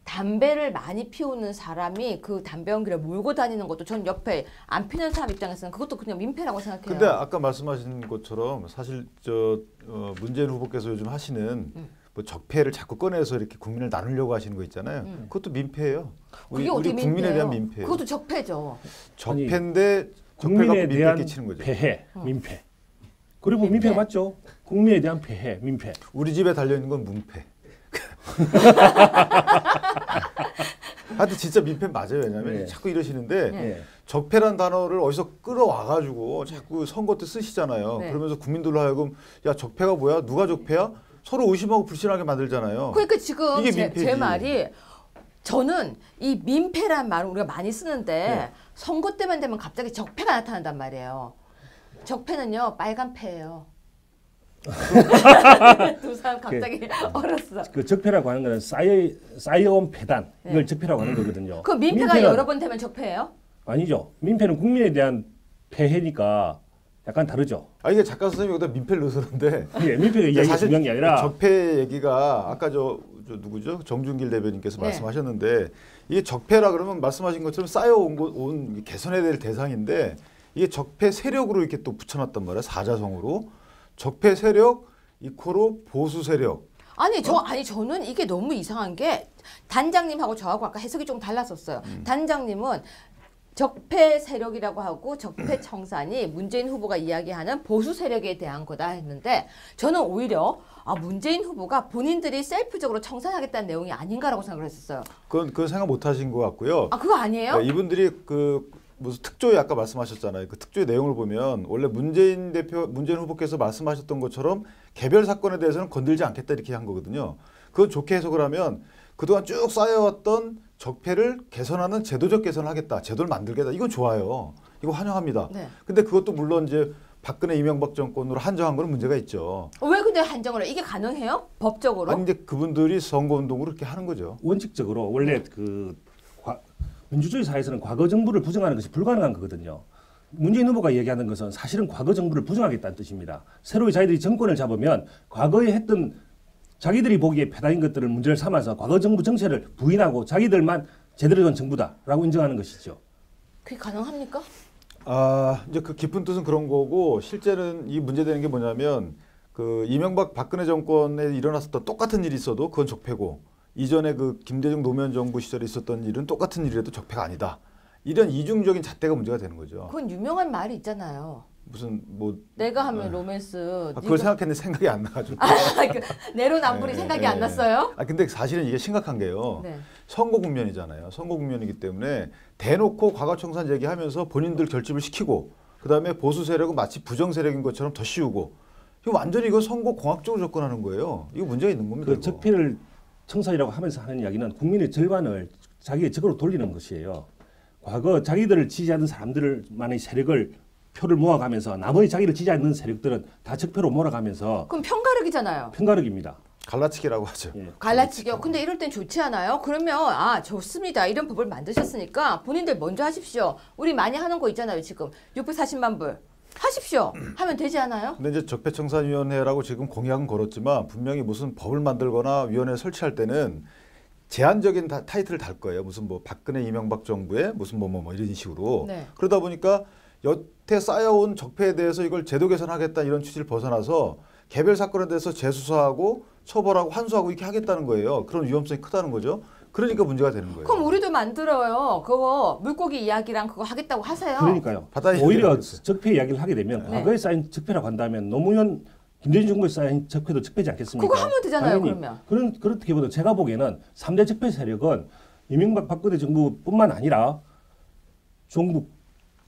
담배를 많이 피우는 사람이 그 담배 연기를 몰고 다니는 것도 전 옆에 안 피는 사람 입장에서는 그것도 그냥 민폐라고 생각해요. 근데 아까 말씀하신 것처럼 사실 문재인 후보께서 요즘 하시는 뭐 적폐를 자꾸 꺼내서 이렇게 국민을 나누려고 하시는 거 있잖아요. 그것도 민폐예요. 그게 우리 어떻게 국민에 대한 민폐예요? 민폐예요. 그것도 적폐죠. 적폐인데 국민에 적폐가 민폐 대한 끼치는 거죠. 폐해, 민폐. 그리고 민폐가 맞죠. 국민에 대한 폐해, 민폐. 우리 집에 달려 있는 건 문폐. 하여튼 진짜 민폐 맞아요. 왜냐하면 자꾸 이러시는데 네. 적폐란 단어를 어디서 끌어와가지고 자꾸 선거 때 쓰시잖아요. 네. 그러면서 국민들로 하여금 야 적폐가 뭐야? 누가 적폐야? 서로 의심하고 불신하게 만들잖아요. 그러니까 지금 이게 제 말이 저는 이 민폐란 말을 우리가 많이 쓰는데 선거 때만 되면 갑자기 적폐가 나타난단 말이에요. 적폐는요 빨간 패예요. 두 사람 갑자기 얼었어. 그 적폐라고 하는 거는 쌓여온 폐단 이걸 적폐라고 하는 거거든요. 그 민폐가 여러 번 되면 적폐예요? 아니죠. 민폐는 국민에 대한 폐해니까 약간 다르죠. 이게 작가 선생님이 여기다 민폐를 넣으셨는데 예, 민폐가 이야기가 사실 중요한 게 아니라 적폐 얘기가 아까 저 누구죠? 정준길 대변인께서 말씀하셨는데 이게 적폐라 그러면 말씀하신 것처럼 쌓여온 개선해야 될 대상인데 이게 적폐 세력으로 이렇게 또 붙여놨단 말이에요. 사자성어로. 적폐 세력 이코로 보수 세력. 아니 저는 이게 너무 이상한 게 단장님하고 저하고 아까 해석이 좀 달랐었어요. 단장님은 적폐 세력이라고 하고 적폐 청산이 문재인 후보가 이야기하는 보수 세력에 대한 거다 했는데 저는 오히려 문재인 후보가 본인들이 셀프적으로 청산하겠다는 내용이 아닌가라고 생각을 했었어요. 그건 생각 못 하신 것 같고요. 그거 아니에요? 네, 이분들이 무슨 특조위 아까 말씀하셨잖아요. 그 특조위 내용을 보면 원래 문재인 후보께서 말씀하셨던 것처럼 개별 사건에 대해서는 건들지 않겠다 이렇게 한 거거든요. 그건 좋게 해석을 하면 그동안 쭉 쌓여왔던 적폐를 개선하는 제도적 개선을 하겠다. 제도를 만들겠다. 이건 좋아요. 이거 환영합니다. 네. 근데 그것도 물론 이제 박근혜 이명박 정권으로 한정한 거는 문제가 있죠. 왜 근데 한정을 해? 이게 가능해요? 법적으로? 아니 근데 그분들이 선거운동으로 그렇게 하는 거죠. 원칙적으로 원래 민주주의 사회에서는 과거 정부를 부정하는 것이 불가능한 거거든요. 문재인 후보가 얘기하는 것은 사실은 과거 정부를 부정하겠다는 뜻입니다. 새로이 자기들이 정권을 잡으면 과거에 했던 자기들이 보기에 폐단인 것들을 문제를 삼아서 과거 정부 정체를 부인하고 자기들만 제대로 된 정부다라고 인정하는 것이죠. 그게 가능합니까? 이제 그 깊은 뜻은 그런 거고 실제는 이 문제되는 게 뭐냐면 그 이명박 박근혜 정권에 일어났었던 똑같은 일이 있어도 그건 적폐고 이전에 그 김대중 노무현 정부 시절에 있었던 일은 똑같은 일이라도 적폐가 아니다. 이런 이중적인 잣대가 문제가 되는 거죠. 그건 유명한 말이 있잖아요. 무슨 내가 하면 로맨스. 그걸 생각했는데 생각이 안 나가지고. 내로남불이 생각이 안 났어요? 근데 사실은 이게 심각한 게요. 네. 선거 국면이잖아요. 선거 국면이기 때문에 대놓고 과거청산 얘기하면서 본인들 결집을 시키고 그다음에 보수 세력은 마치 부정 세력인 것처럼 더 씌우고 이거 완전히 이거 선거 공학적으로 접근하는 거예요. 이거 문제가 있는 겁니다. 그 적폐를 청산이라고 하면서 하는 이야기는 국민의 절반을 자기의 적으로 돌리는 것이에요. 과거 자기들을 지지하는 사람들만의 세력을 표를 모아가면서 나머지 자기를 지지하지 않는 세력들은 다 적폐로 몰아가면서 그럼 편가르기잖아요. 편가르기입니다. 갈라치기라고 하죠. 예. 갈라치기요. 근데 이럴 땐 좋지 않아요? 그러면 좋습니다. 이런 법을 만드셨으니까 본인들 먼저 하십시오. 우리 많이 하는 거 있잖아요. 지금 640만 불. 하십시오. 하면 되지 않아요? 근데 이제 적폐청산위원회라고 지금 공약은 걸었지만 분명히 무슨 법을 만들거나 위원회 설치할 때는 제한적인 타이틀을 달 거예요. 무슨 뭐 박근혜 이명박 정부의 무슨 뭐 이런 식으로. 네. 그러다 보니까 여태 쌓여온 적폐에 대해서 이걸 제도 개선하겠다 이런 취지를 벗어나서 개별 사건에 대해서 재수사하고 처벌하고 환수하고 이렇게 하겠다는 거예요. 그런 위험성이 크다는 거죠. 그러니까 문제가 되는 거예요. 그럼 우리도 만들어요. 그거 물고기 이야기랑 그거 하겠다고 하세요. 그러니까요. 바다에 오히려 적폐 이야기를 하게 되면 네. 과거에 쌓인 적폐라고 한다면 노무현 김대중 정부에 쌓인 적폐도 적폐지 않겠습니까? 그거 하면 되잖아요, 당연히. 그러면. 그렇게 보면 제가 보기에는 3대 적폐 세력은 이명박 박근혜 정부뿐만 아니라 종북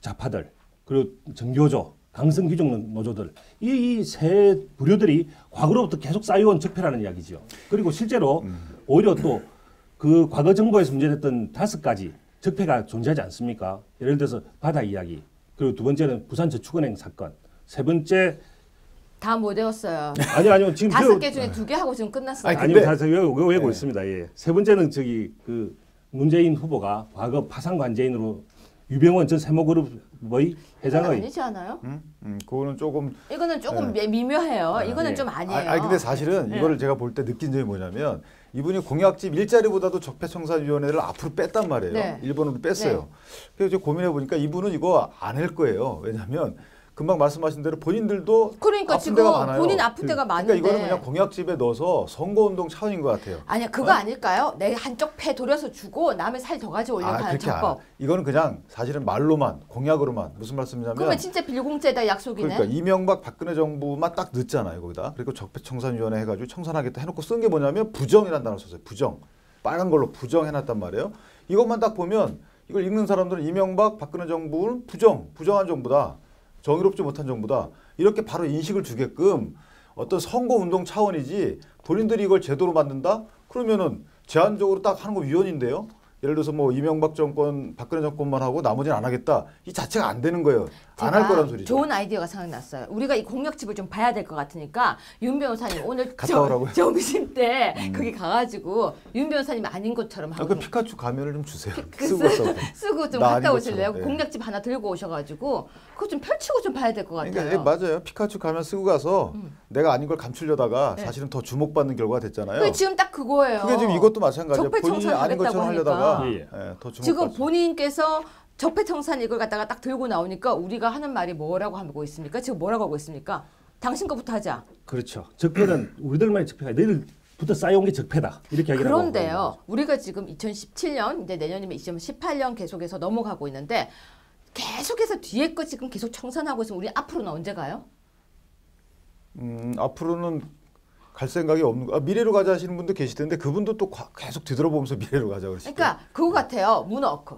좌파들 그리고 정교조 강성귀족 노조들 이 세 부류들이 과거로부터 계속 쌓여온 적폐라는 이야기죠. 그리고 실제로 오히려 또 그 과거 정부에서 문제됐던 5가지 적폐가 존재하지 않습니까? 예를 들어서 바다 이야기, 그리고 두 번째는 부산저축은행 사건, 세 번째 다 못 외웠어요. 아니요 지금 5개 중에 2개 하고 지금 끝났어요. 아니, 다 외우고 있습니다. 예. 세 번째는 저기 그 문재인 후보가 과거 파산관제인으로 유병원 전 세모그룹의 회장의 아니지 않아요? 그거는 조금 이거는 조금 미묘해요. 이거는 예. 좀 아니에요. 근데 사실은 이거를 제가 볼 때 느낀 점이 뭐냐면 이분이 공약집 일자리보다도 적폐청산위원회를 앞으로 뺐단 말이에요. 네. 일본으로 뺐어요. 그래서 제가 고민해 보니까 이분은 이거 안 할 거예요. 왜냐하면 금방 말씀하신 대로 본인들도 그러니까 아픈 지금 데가 많아요. 본인 아픈 데가 많은데. 그러니까 이거는 그냥 공약집에 넣어서 선거운동 차원인 것 같아요. 아니야 그거 아닐까요? 내 한쪽 패 돌려서 주고 남의 살 더 가져 올려가는 그렇게 작법. 이거는 그냥 사실은 말로만 공약으로만 무슨 말씀이냐면 그러면 진짜 빌공짜다 약속이네. 그러니까 이명박 박근혜 정부만 딱 넣잖아요 거기다. 그리고 적폐청산위원회 해가지고 청산하겠다 해놓고 쓴 게 뭐냐면 부정이라는 단어를 썼어요. 부정. 빨간 걸로 부정해놨단 말이에요. 이것만 딱 보면 이걸 읽는 사람들은 이명박 박근혜 정부는 부정한 정부다. 정의롭지 못한 정부다. 이렇게 바로 인식을 주게끔 어떤 선거운동 차원이지 본인들이 이걸 제도로 만든다? 그러면은 제한적으로 딱 하는 거 위헌인데요. 예를 들어서 뭐 이명박 정권, 박근혜 정권만 하고 나머지는 안 하겠다. 이 자체가 안 되는 거예요. 안 할 거란 소리죠. 좋은 아이디어가 생각났어요. 우리가 이 공약집을 좀 봐야 될 것 같으니까 윤 변호사님 오늘 갔다 오라고요? 점심 때 거기 가가지고 윤 변호사님 아닌 것처럼 하고 그 피카츄 가면을 좀 주세요. 그 쓰고 있어. 쓰고 좀 나 갔다 아닌 오실래요? 것처럼, 예. 공약집 하나 들고 오셔가지고 그거 좀 펼치고 좀 봐야 될 것 같아요. 그러니까 맞아요. 피카츄 가면 쓰고 가서 내가 아닌 걸 감추려다가 네. 사실은 더 주목받는 결과가 됐잖아요. 그게 지금 딱 그거예요. 그게 지금 이것도 마찬가지예요. 본인이 적폐청산 아닌 것처럼 하겠다고 하려다가 하니까. 예. 더 주목받죠. 지금 본인께서 적폐청산 이걸 갖다가 딱 들고 나오니까 우리가 하는 말이 뭐라고 하고 있습니까? 지금 뭐라고 하고 있습니까? 당신 거부터 하자. 그렇죠. 적폐는 우리들만의 적폐가 너희들부터 쌓여온 게 적폐다. 이렇게 이야기를 하고 그런데요. 우리가 지금 2017년 이제 내년이면 2018년 계속해서 넘어가고 있는데 계속해서 뒤에 거 지금 계속 청산하고 있으면 우리 앞으로는 언제 가요? 앞으로는 갈 생각이 없는 거. 미래로 가자 하시는 분도 계실 텐데 그분도 또 계속 뒤돌아보면서 미래로 가자 그러시죠. 그러니까 그거 같아요. 문워크.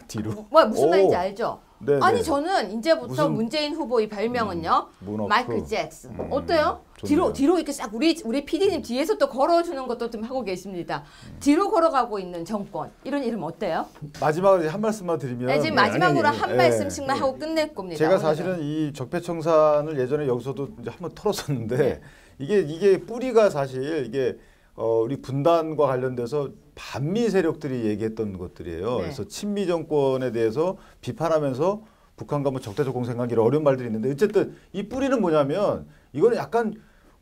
뒤로. 뭐 무슨 오. 말인지 알죠? 네, 아니 네. 저는 이제부터 무슨- 문재인 후보의 별명은요. 문워크. 마이클 잭슨. 어때요? 좋네요. 뒤로 이렇게 싹 우리 PD님 뒤에서 또 걸어주는 것도 좀 하고 계십니다. 뒤로 걸어가고 있는 정권 이런 이름 어때요? 마지막으로 한 말씀만 드리면 네, 지금 네, 마지막으로 아니, 한 네. 말씀씩만 하고 끝낼 겁니다. 제가 오늘은. 사실은 이 적폐청산을 예전에 여기서도 이제 한번 털었었는데 이게 뿌리가 사실 이게 우리 분단과 관련돼서 반미 세력들이 얘기했던 것들이에요. 네. 그래서 친미 정권에 대해서 비판하면서 북한과 뭐 적대적 공생관계를 어려운 말들이 있는데 어쨌든 이 뿌리는 뭐냐면 이거는 약간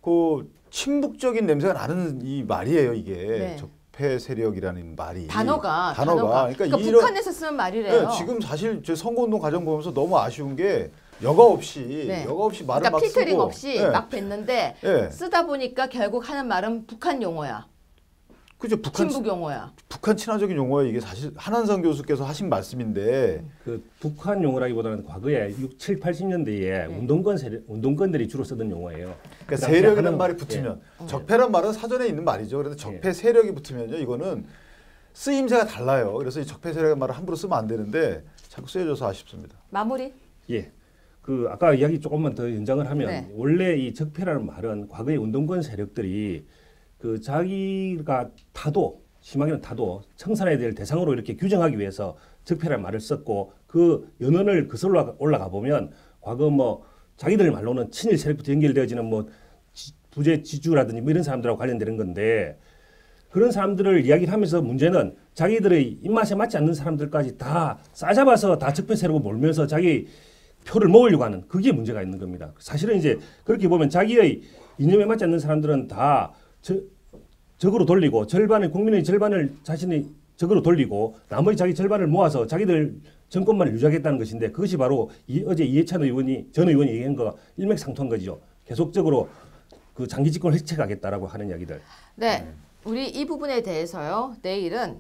그 친북적인 냄새가 나는 이 말이에요. 이게 네. 적폐 세력이라는 말이 단어가 그러니까 이런 북한에서 쓰는 말이래요. 네, 지금 사실 제 선거운동 과정 보면서 너무 아쉬운 게 여과 없이 네. 말을 그러니까 막 필터링 쓰고 없이 네. 막 뱉는데 네. 쓰다 보니까 결국 하는 말은 북한 용어야. 그죠 북한 친북 용어야. 북한 친화적인 용어예요. 이게 사실 한한상 교수께서 하신 말씀인데 그 북한 용어라기보다는 과거에 6, 7, 80년대에 운동권들이 주로 쓰던 용어예요. 그러니까 그 당시에 세력이라는 하는- 말이 붙으면 적폐란 말은 사전에 있는 말이죠. 그런데 적폐 세력이 붙으면요 이거는 쓰임새가 달라요. 그래서 이 적폐 세력의 말을 함부로 쓰면 안 되는데 자꾸 쓰여져서 아쉽습니다. 마무리. 예. 그 아까 이야기 조금만 더 연장을 하면 네. 원래 이 적폐라는 말은 과거의 운동권 세력들이 그 자기가 심하게는 청산해야 될 대상으로 이렇게 규정하기 위해서 적폐라는 말을 썼고 그 연원을 거슬러 올라가 보면 과거 뭐 자기들 말로는 친일 세력부터 연결되어지는 뭐 부재 지주라든지 뭐 이런 사람들하고 관련되는 건데 그런 사람들을 이야기를 하면서 문제는 자기들의 입맛에 맞지 않는 사람들까지 다 싸잡아서 다 적폐 세력으로 몰면서 자기 표를 모으려고 하는 그게 문제가 있는 겁니다. 사실은 이제 그렇게 보면 자기의 이념에 맞지 않는 사람들은 다 적으로 돌리고 국민의 절반을 자신의 적으로 돌리고 나머지 자기 절반을 모아서 자기들 정권만을 유지하겠다는 것인데 그것이 바로 어제 이해찬 전 의원이 얘기한 거가 일맥상통한 거죠. 계속적으로 그 장기 집권을 해체하겠다라고 하는 이야기들. 네. 우리 이 부분에 대해서요. 내일은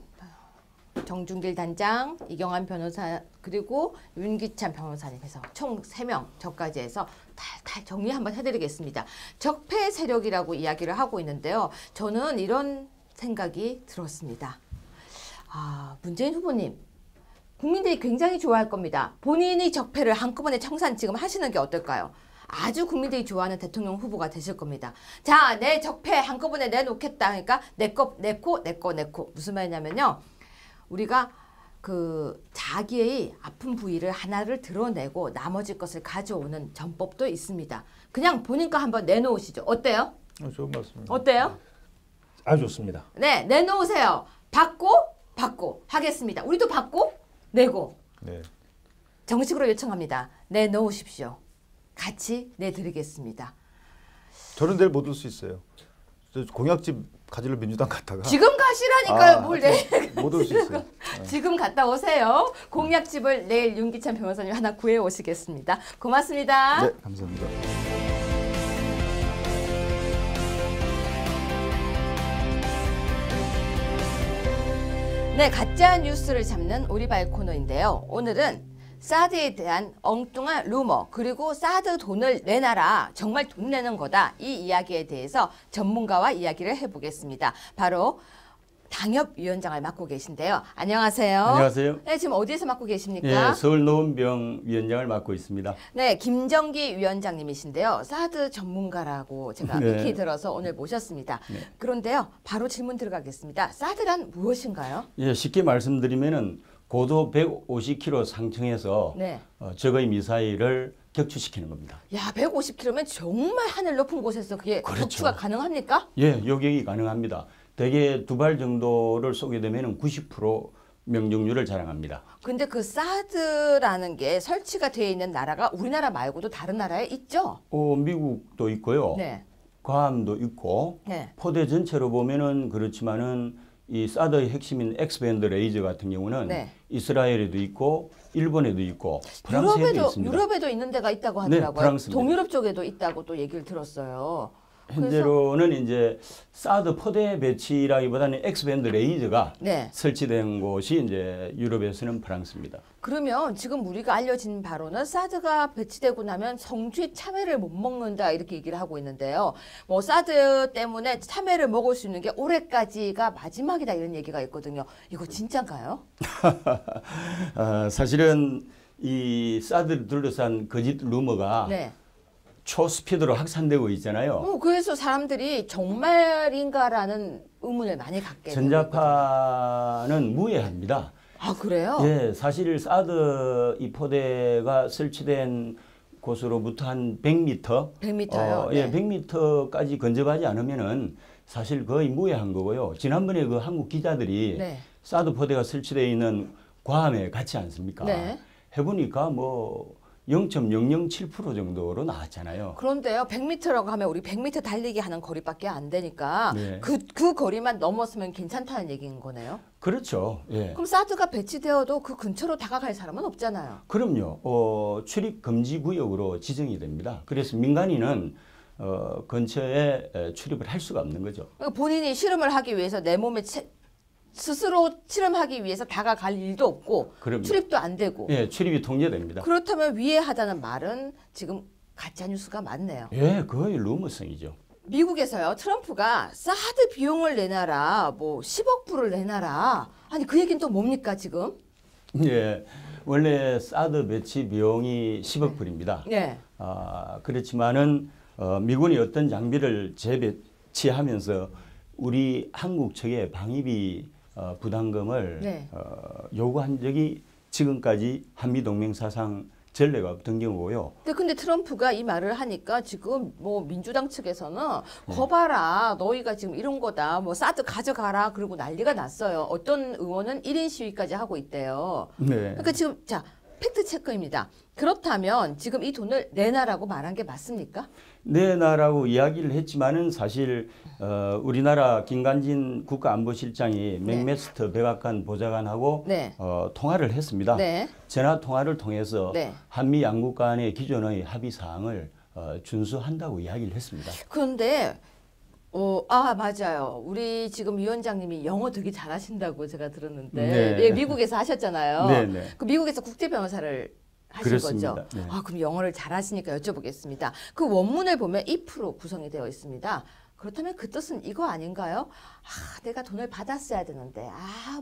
정준길 단장, 이경환 변호사 그리고 윤기찬 변호사님 해서 총 3명 저까지 해서 탈탈 정리 한번 해드리겠습니다. 적폐 세력이라고 이야기를 하고 있는데요. 저는 이런 생각이 들었습니다. 문재인 후보님 국민들이 굉장히 좋아할 겁니다. 본인이 적폐를 한꺼번에 청산 지금 하시는 게 어떨까요? 아주 국민들이 좋아하는 대통령 후보가 되실 겁니다. 자, 내 적폐 한꺼번에 내놓겠다. 그러니까 내 거 내코 무슨 말이냐면요. 우리가 그 자기의 아픈 부위를 하나를 드러내고 나머지 것을 가져오는 전법도 있습니다. 그냥 본인 거 한번 내놓으시죠. 어때요? 좋은 말씀입니다. 어때요? 아주 좋습니다. 네, 내놓으세요. 받고 하겠습니다. 우리도 받고 내고 네. 정식으로 요청합니다. 내놓으십시오. 같이 내드리겠습니다. 저는 내일 못 올 수 있어요. 저 공약집 가지러 민주당 갔다가 지금 가시라니까요. 뭘 내일 못 올 수 있어요. 지금 갔다 오세요. 공약집을 내일 윤기찬 변호사님 하나 구해 오시겠습니다. 고맙습니다. 네, 감사합니다. 네, 가짜 뉴스를 잡는 오리발 코너인데요. 오늘은 사드에 대한 엉뚱한 루머 그리고 사드 돈을 내놔라 정말 돈 내는 거다 이 이야기에 대해서 전문가와 이야기를 해보겠습니다. 바로 당협위원장을 맡고 계신데요. 안녕하세요. 안녕하세요. 네, 지금 어디에서 맡고 계십니까? 예, 서울노원병 위원장을 맡고 있습니다. 네, 김정기 위원장님이신데요. 사드 전문가라고 제가 네. 익히 들어서 오늘 모셨습니다. 네. 그런데요, 바로 질문 들어가겠습니다. 사드란 무엇인가요? 예, 쉽게 말씀드리면은 고도 150km 상층에서 네. 적의 미사일을 격추시키는 겁니다. 야, 150km면 정말 하늘 높은 곳에서 그게 그렇죠. 격추가 가능합니까? 예, 요격이 가능합니다. 대개 2발 정도를 쏘게 되면은 90% 명중률을 자랑합니다. 근데 그 사드라는 게 설치가 되어 있는 나라가 우리나라 말고도 다른 나라에 있죠? 미국도 있고요. 네. 괌도 있고 네. 포대 전체로 보면은 그렇지만은 이 사드의 핵심인 엑스밴드 레이저 같은 경우는 네. 이스라엘에도 있고 일본에도 있고 프랑스에도 있습니다. 유럽에도 있는 데가 있다고 네, 하더라고요. 프랑스입니다. 동유럽 쪽에도 있다고 또 얘기를 들었어요. 현재로는 이제 사드 포대 배치라기보다는 엑스밴드 레이저가 네. 설치된 곳이 이제 유럽에서는 프랑스입니다. 그러면 지금 우리가 알려진 바로는 사드가 배치되고 나면 성주에 참외를 못 먹는다 이렇게 얘기를 하고 있는데요. 뭐 사드 때문에 참외를 먹을 수 있는 게 올해까지가 마지막이다 이런 얘기가 있거든요. 이거 진짜인가요? 사실은 이 사드를 둘러싼 거짓 루머가 네. 초스피드로 확산되고 있잖아요. 그래서 사람들이 정말인가라는 의문을 많이 갖게 되는 거죠. 전자파는 무해합니다. 아, 그래요? 예, 사실 사드 이 포대가 설치된 곳으로부터 한 100m, 100m요? 예, 네. 100m까지 근접하지 않으면은 사실 거의 무해한 거고요. 지난번에 그 한국 기자들이 네. 사드 포대가 설치되어 있는 괌에 갔지 않습니까? 네. 해보니까 뭐 0.007% 정도로 나왔잖아요. 그런데요, 100m라고 하면 우리 100m 달리기 하는 거리밖에 안 되니까 네. 그 거리만 넘었으면 괜찮다는 얘기인 거네요. 그렇죠. 예. 그럼 사드가 배치되어도 그 근처로 다가갈 사람은 없잖아요. 그럼요. 출입 금지 구역으로 지정이 됩니다. 그래서 민간인은 근처에 출입을 할 수가 없는 거죠. 그러니까 본인이 실험을 하기 위해서 내 몸에 스스로 실험하기 위해서 다가갈 일도 없고 그럼요. 출입도 안 되고 예, 출입이 통제됩니다. 그렇다면 위해하다는 말은 지금 가짜 뉴스가 맞네요. 예, 거의 루머성이죠. 미국에서요, 트럼프가 사드 비용을 내놔라, 뭐 10억 불을 내놔라. 아니 그 얘기는 또 뭡니까 지금? 예, 원래 사드 배치 비용이 10억 불입니다. 네. 그렇지만은 미군이 어떤 장비를 재배치하면서 우리 한국 측에 방위비 부담금을 네. 요구한 적이 지금까지 한미동맹 사상 전례가 없던 경우고요. 근데 트럼프가 이 말을 하니까 지금 뭐 민주당 측에서는 네. 거봐라, 너희가 지금 이런 거다, 뭐 사드 가져가라, 그리고 난리가 났어요. 어떤 의원은 1인 시위까지 하고 있대요. 네. 그러니까 지금 자 팩트 체크입니다. 그렇다면 지금 이 돈을 내놔라고 말한 게 맞습니까? 내놔라고 이야기를 했지만은 사실 우리나라 김관진 국가안보실장이 맥메스터 백악관 보좌관하고 네. 통화를 했습니다. 네. 전화 통화를 통해서 네. 한미 양국 간의 기존의 합의 사항을 준수한다고 이야기를 했습니다. 그런데 맞아요. 우리 지금 위원장님이 영어 되게 잘하신다고 제가 들었는데 네. 예, 미국에서 하셨잖아요. 네, 네. 그 미국에서 국제 변호사를 하신 그렇습니다. 거죠. 네. 그럼 영어를 잘하시니까 여쭤보겠습니다. 그 원문을 보면 if로 구성이 되어 있습니다. 그렇다면 그 뜻은 이거 아닌가요? 내가 돈을 받았어야 되는데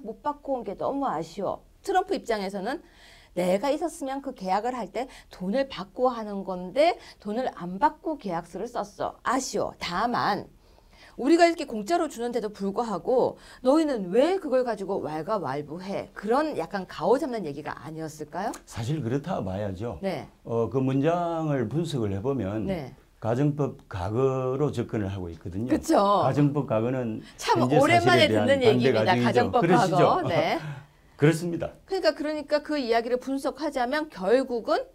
못 받고 온 게 너무 아쉬워. 트럼프 입장에서는 내가 있었으면 그 계약을 할 때 돈을 받고 하는 건데 돈을 안 받고 계약서를 썼어. 아쉬워. 다만 우리가 이렇게 공짜로 주는데도 불구하고 너희는 왜 그걸 가지고 왈가왈부해? 그런 약간 가오잡는 얘기가 아니었을까요? 사실 그렇다 봐야죠. 네. 그 문장을 분석을 해보면 네. 가정법 과거로 접근을 하고 있거든요. 그렇죠. 가정법 과거는 참 현재 오랜만에 사실에 대한 듣는 반대 얘기입니다. 가정이죠. 가정법 그러시죠? 과거. 네. 그렇습니다. 그러니까 그 이야기를 분석하자면 결국은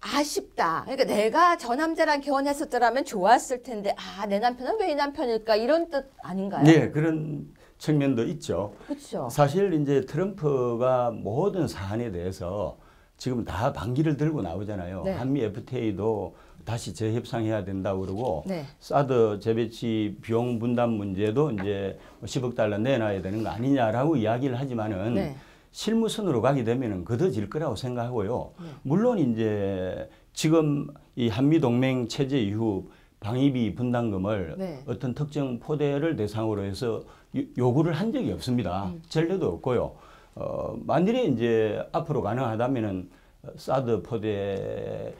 아쉽다. 그러니까 내가 저 남자랑 결혼했었더라면 좋았을 텐데 내 남편은 왜 이 남편일까 이런 뜻 아닌가요? 네, 그런 측면도 있죠. 그렇죠. 사실 이제 트럼프가 모든 사안에 대해서 지금 다 반기를 들고 나오잖아요. 네. 한미 FTA도 다시 재협상해야 된다고 그러고 네. 사드 재배치 비용 분담 문제도 이제 10억 달러 내놔야 되는 거 아니냐라고 이야기를 하지만은 네. 실무선으로 가게 되면은 걷어질 거라고 생각하고요. 네. 물론 이제 지금 이 한미 동맹 체제 이후 방위비 분담금을 네. 어떤 특정 포대를 대상으로 해서 요구를 한 적이 없습니다. 전례도 없고요. 만일에 이제 앞으로 가능하다면은 사드 포대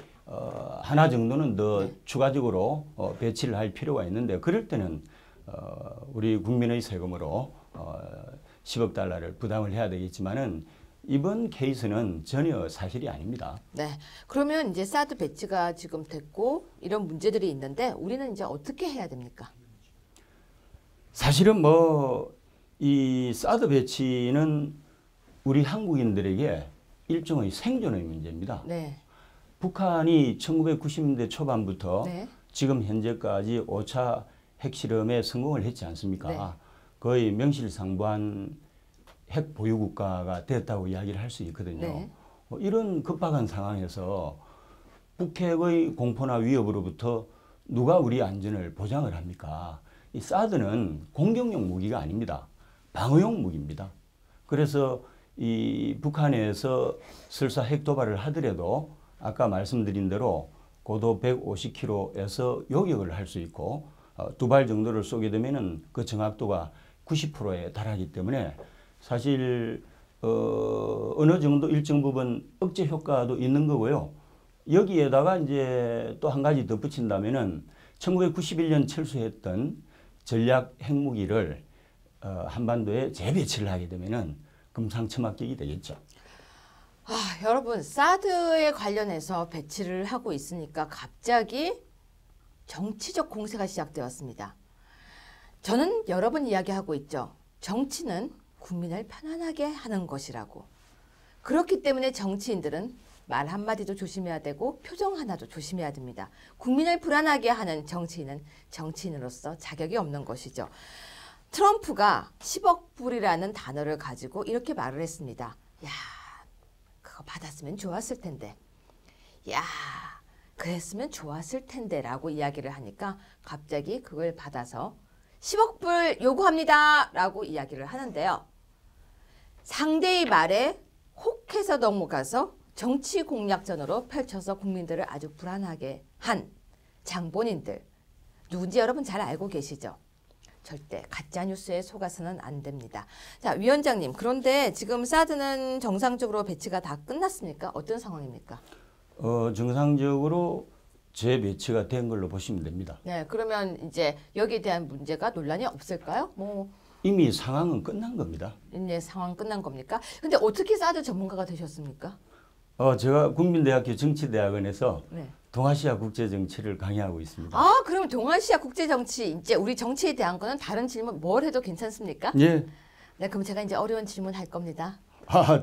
하나 정도는 더 추가적으로 배치를 할 필요가 있는데 그럴 때는 우리 국민의 세금으로 10억 달러를 부담을 해야 되겠지만은 이번 케이스는 전혀 사실이 아닙니다. 네. 그러면 이제 사드 배치가 지금 됐고 이런 문제들이 있는데 우리는 이제 어떻게 해야 됩니까? 사실은 이 사드 배치는 우리 한국인들에게 일종의 생존의 문제입니다. 네. 북한이 1990년대 초반부터 네. 지금 현재까지 5차 핵실험에 성공을 했지 않습니까? 네. 거의 명실상부한 핵 보유 국가가 됐다고 이야기를 할 수 있거든요. 네. 이런 급박한 상황에서 북핵의 공포나 위협으로부터 누가 우리 안전을 보장을 합니까? 이 사드는 공격용 무기가 아닙니다. 방어용 무기입니다. 그래서 이 북한에서 설사 핵 도발을 하더라도 아까 말씀드린 대로 고도 150km에서 요격을 할 수 있고 2발 정도를 쏘게 되면은 그 정확도가 90%에 달하기 때문에 사실 어느 정도 일정 부분 억제 효과도 있는 거고요. 여기에다가 이제 또 한 가지 덧붙인다면은 1991년 철수했던 전략 핵무기를 한반도에 재배치를 하게 되면은 금상첨화격이 되겠죠. 여러분 사드에 관련해서 배치를 하고 있으니까 갑자기 정치적 공세가 시작되었습니다. 저는 여러 번 이야기하고 있죠. 정치는 국민을 편안하게 하는 것이라고. 그렇기 때문에 정치인들은 말 한마디도 조심해야 되고 표정 하나도 조심해야 됩니다. 국민을 불안하게 하는 정치인은 정치인으로서 자격이 없는 것이죠. 트럼프가 10억 불이라는 단어를 가지고 이렇게 말을 했습니다. 야, 그거 받았으면 좋았을 텐데. 야, 그랬으면 좋았을 텐데 라고 이야기를 하니까 갑자기 그걸 받아서 10억 불 요구합니다 라고 이야기를 하는데요. 상대의 말에 혹해서 넘어가서 정치 공략전으로 펼쳐서 국민들을 아주 불안하게 한 장본인들 누군지 여러분 잘 알고 계시죠? 절대 가짜뉴스에 속아서는 안 됩니다. 자, 위원장님, 그런데 지금 사드는 정상적으로 배치가 다 끝났습니까? 어떤 상황입니까? 정상적으로 재배치가 된 걸로 보시면 됩니다. 네, 그러면 이제 여기에 대한 문제가 논란이 없을까요? 이미 상황은 끝난 겁니다. 이제 상황 끝난 겁니까? 근데 어떻게 사드 전문가가 되셨습니까? 제가 국민대학교 정치대학원에서 네. 동아시아 국제정치를 강의하고 있습니다. 그럼 동아시아 국제정치, 이제 우리 정치에 대한 거는 다른 질문 뭘 해도 괜찮습니까? 예. 네, 그럼 제가 이제 어려운 질문 할 겁니다.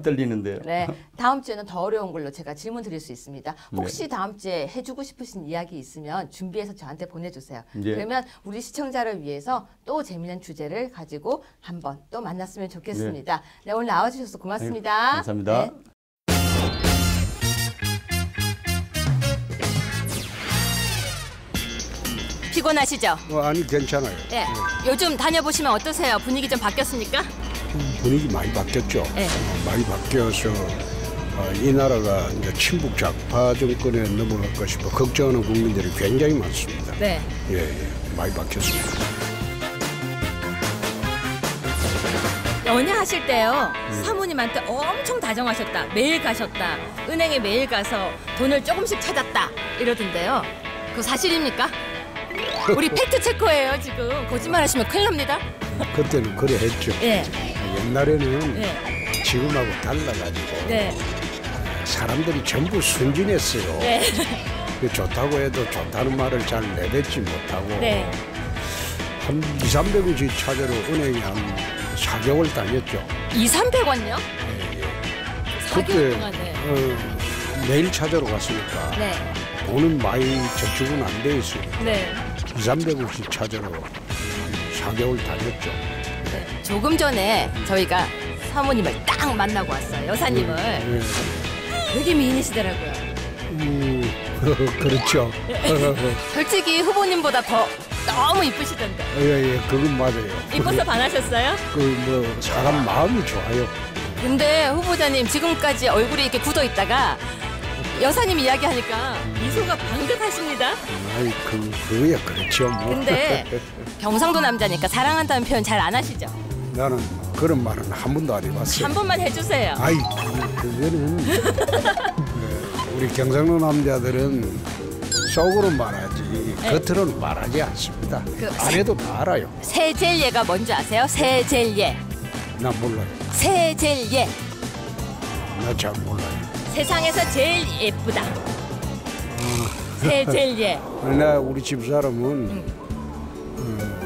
떨리는데요. 네, 다음 주에는 더 어려운 걸로 제가 질문 드릴 수 있습니다. 혹시 다음 주에 해주고 싶으신 이야기 있으면 준비해서 저한테 보내주세요. 예. 그러면 우리 시청자를 위해서 또 재미있는 주제를 가지고 한번 또 만났으면 좋겠습니다. 네, 오늘 나와주셔서 고맙습니다. 감사합니다. 네. 피곤하시죠? 아니 괜찮아요. 네. 요즘 다녀보시면 어떠세요? 분위기 좀 바뀌었습니까? 분위기 많이 바뀌었죠. 네. 많이 바뀌어서 이 나라가 이제 친북 좌파 정권에 넘어갈까 싶어 걱정하는 국민들이 굉장히 많습니다. 네. 많이 바뀌었습니다. 연애하실 때요, 사모님한테 엄청 다정하셨다, 매일 가셨다, 은행에 매일 가서 돈을 조금씩 찾았다 이러던데요. 그거 사실입니까? 우리 팩트 체커예요 지금. 거짓말하시면 큰일 납니다. 그때는 그래 했죠. 예. 옛날에는 예. 지금하고 달라가지고 네. 사람들이 전부 순진했어요. 네. 좋다고 해도 좋다는 말을 잘 내뱉지 못하고 네. 한 200~300원씩 찾으러 은행에 한 4개월 다녔죠. 200~300원요? 4개월 그때 동안에. 매일 찾으러 갔으니까 네. 돈은 많이 저축은 안 돼 있으니까 네. 200~300원씩 찾으러 4개월 다녔죠. 네. 조금 전에 저희가 사모님을 딱 만나고 왔어요. 여사님을. 되게 미인이시더라고요. 그렇죠. 솔직히 후보님보다 더 너무 이쁘시던데. 예, 그건 맞아요. 이뻐서 반하셨어요? 사람 마음이 좋아요. 근데 후보자님 지금까지 얼굴이 이렇게 굳어 있다가 여사님 이야기하니까 미소가 방긋하십니다. 아이, 그거야 그렇죠. 뭐. 근데 경상도 남자니까 사랑한다는 표현 잘 안 하시죠? 나는 그런 말은 한 번도 안 해봤어요. 한 번만 해주세요. 아이, 그거는 우리 경상도 남자들은 속으로 말하지 겉으로는 말하지 않습니다. 안 해도 다 알아요. 세젤예가 뭔지 아세요? 세젤예. 나 몰라요. 세젤예. 나 잘 몰라요. 세상에서 제일 예쁘다. 세젤예. 나 우리 집 사람은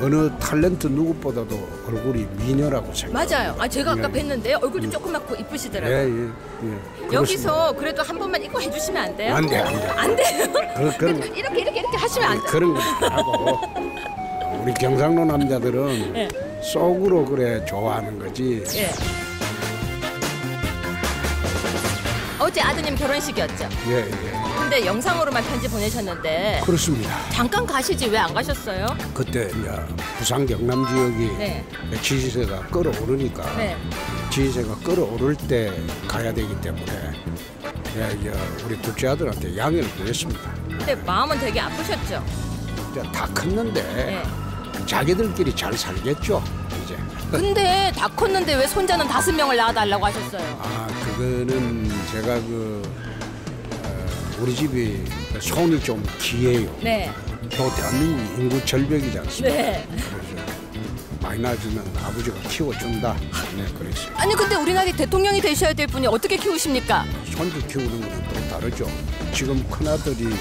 어느 탤런트 누구보다도 얼굴이 미녀라고 생각해요. 맞아요. 제가 아까 예. 뵀는데 얼굴도 조그맣고 이쁘시더라고요. 예. 여기서 그래도 한 번만 이거 해주시면 안 돼요? 안 돼. 안 돼요? 그런 이렇게 하시면 안 돼요? 그런 거 안 하고 우리 경상도 남자들은 예. 속으로 그래 좋아하는 거지. 예. 어제 아드님 결혼식이었죠? 예. 근데 영상으로만 편지 보내셨는데 그렇습니다. 잠깐 가시지 왜 안 가셨어요? 그때 이제 부산 경남 지역이 네. 지지세가 끌어오르니까 네. 지지세가 끌어오를 때 가야 되기 때문에 우리 둘째 아들한테 양해를 구했습니다. 근데 마음은 되게 아프셨죠? 이제 다 컸는데 네. 자기들끼리 잘 살겠죠 이제. 근데 다 컸는데 왜 손자는 5명을 낳아달라고 하셨어요? 그거는 제가 우리 집이 손이 좀 귀해요. 네. 또 대한민국 인구 절벽이지 않습니까? 네. 그래서 많이 낳아주면 아버지가 키워준다. 네, 그랬어요. 아니 근데 우리나라에 대통령이 되셔야 될 분이 어떻게 키우십니까? 손주 키우는 건 또 다르죠. 지금 큰아들이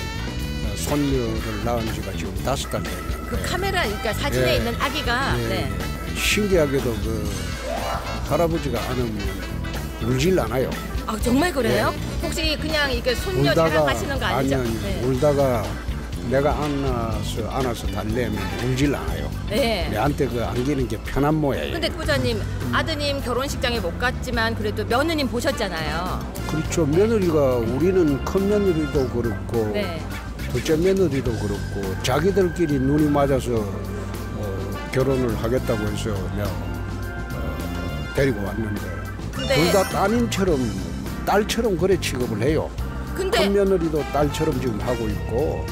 손녀를 낳은 지가 지금 5달 됐는데 그 카메라 그러니까 사진에 예. 있는 아기가 네. 신기하게도 할아버지가 안으면 울질 않아요. 정말 그래요? 혹시 그냥 이게 손녀 자랑하시는 거 아니죠? 아니, 울다가 내가 안아서 달래면 울질 않아요. 네. 내한테 안기는 게 편한 모양이에요. 근데 부자님 아드님 결혼식장에 못 갔지만 그래도 며느님 보셨잖아요. 그렇죠. 며느리가 우리는 큰 며느리도 그렇고 네. 둘째 며느리도 그렇고 자기들끼리 눈이 맞아서 결혼을 하겠다고 해서 내가 데리고 왔는데 둘 다 따님처럼 딸처럼 그래 취급을 해요. 근데 큰 며느리도 딸처럼 지금 하고 있고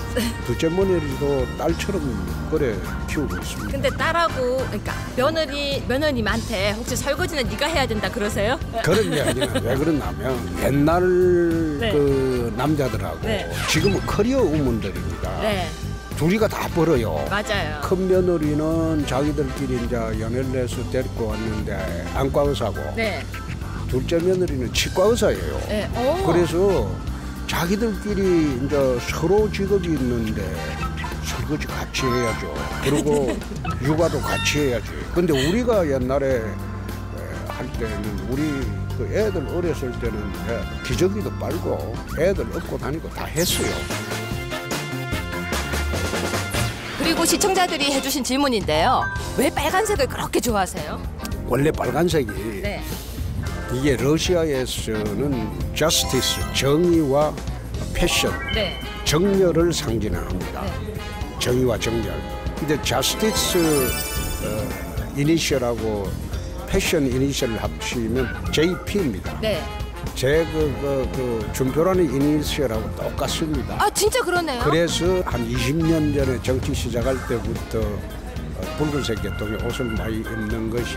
둘째 며느리도 딸처럼 그래 키우고 있습니다. 근데 딸하고 그러니까 며느님한테 혹시 설거지는 네가 해야 된다 그러세요? 그런 게 아니라 왜 그러냐면 옛날 네. 그 남자들하고 네. 지금은 커리어 우먼들입니다. 네. 둘이가 다 벌어요. 맞아요. 큰 며느리는 자기들끼리 이제 연애를 해서 데리고 왔는데 안과 의사고 네. 둘째 며느리는 치과 의사예요. 네. 그래서 자기들끼리 이제 서로 직업이 있는데 설거지 같이 해야죠. 그리고 육아도 같이 해야지. 근데 우리가 옛날에 할 때는 우리 그 애들 어렸을 때는 기저귀도 빨고 애들 업고 다니고 다 했어요. 그리고 시청자들이 해주신 질문인데요. 왜 빨간색을 그렇게 좋아하세요? 원래 빨간색이 네. 이게 러시아에서는 justice, 정의와 패션, 네. 정열을 상징합니다. 정의와 정렬. 근데 저스티스 이니셜하고 패션 이니셜을 합치면 JP입니다. 네. 제 준표라는 이니셜하고 똑같습니다. 아 진짜 그러네요. 그래서 한 20년 전에 정치 시작할 때부터 붉은색 계통의 옷을 많이 입는 것이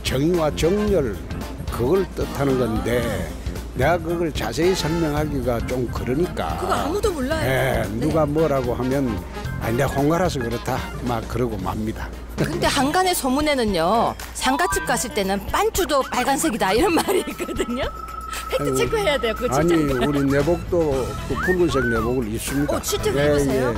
정의와 정렬 그걸 뜻하는 건데 내가 그걸 자세히 설명하기가 좀 그러니까 그거 아무도 몰라요. 네, 누가 뭐라고 하면 내가 홍가라서 그렇다 막 그러고 맙니다. 근데 한간의 소문에는요 상가집 갔을 때는 반주도 빨간색이다 이런 말이 있거든요. 팩트 체크해야 돼요. 그거 아니 진짜인가요? 우리 내복도 그 붉은색 내복을 입습니다. 실제로 입으세요?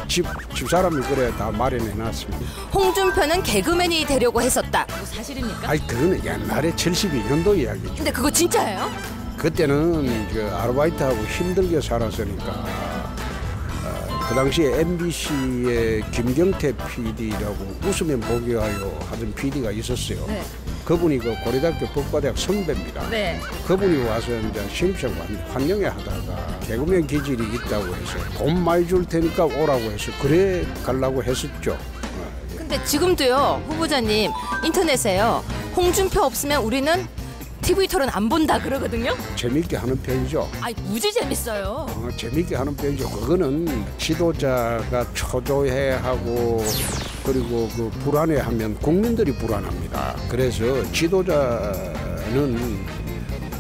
집사람이 그래 다 마련해놨습니다. 홍준표는 개그맨이 되려고 했었다. 그거 사실입니까? 아니 그거는 옛날에 72년도 이야기죠. 근데 그거 진짜예요? 그때는 그 아르바이트하고 힘들게 살았으니까 그 당시에 MBC의 김경태 PD라고 웃으면 복이 와요 하던 PD가 있었어요. 네. 그분이 그 고려대학교 법과대학 선배입니다. 네. 그분이 와서 이제 신입생 환영회 하다가 개그맨 기질이 있다고 해서 돈 많이 줄 테니까 오라고 해서 그래 가려고 했었죠. 근데 지금도요 후보자님 인터넷에요 홍준표 없으면 우리는 TV 토론 안 본다 그러거든요. 재밌게 하는 편이죠. 아이 무지 재밌어요. 재밌게 하는 편이죠. 그거는 지도자가 초조해하고 그리고 그 불안해하면 국민들이 불안합니다. 그래서 지도자는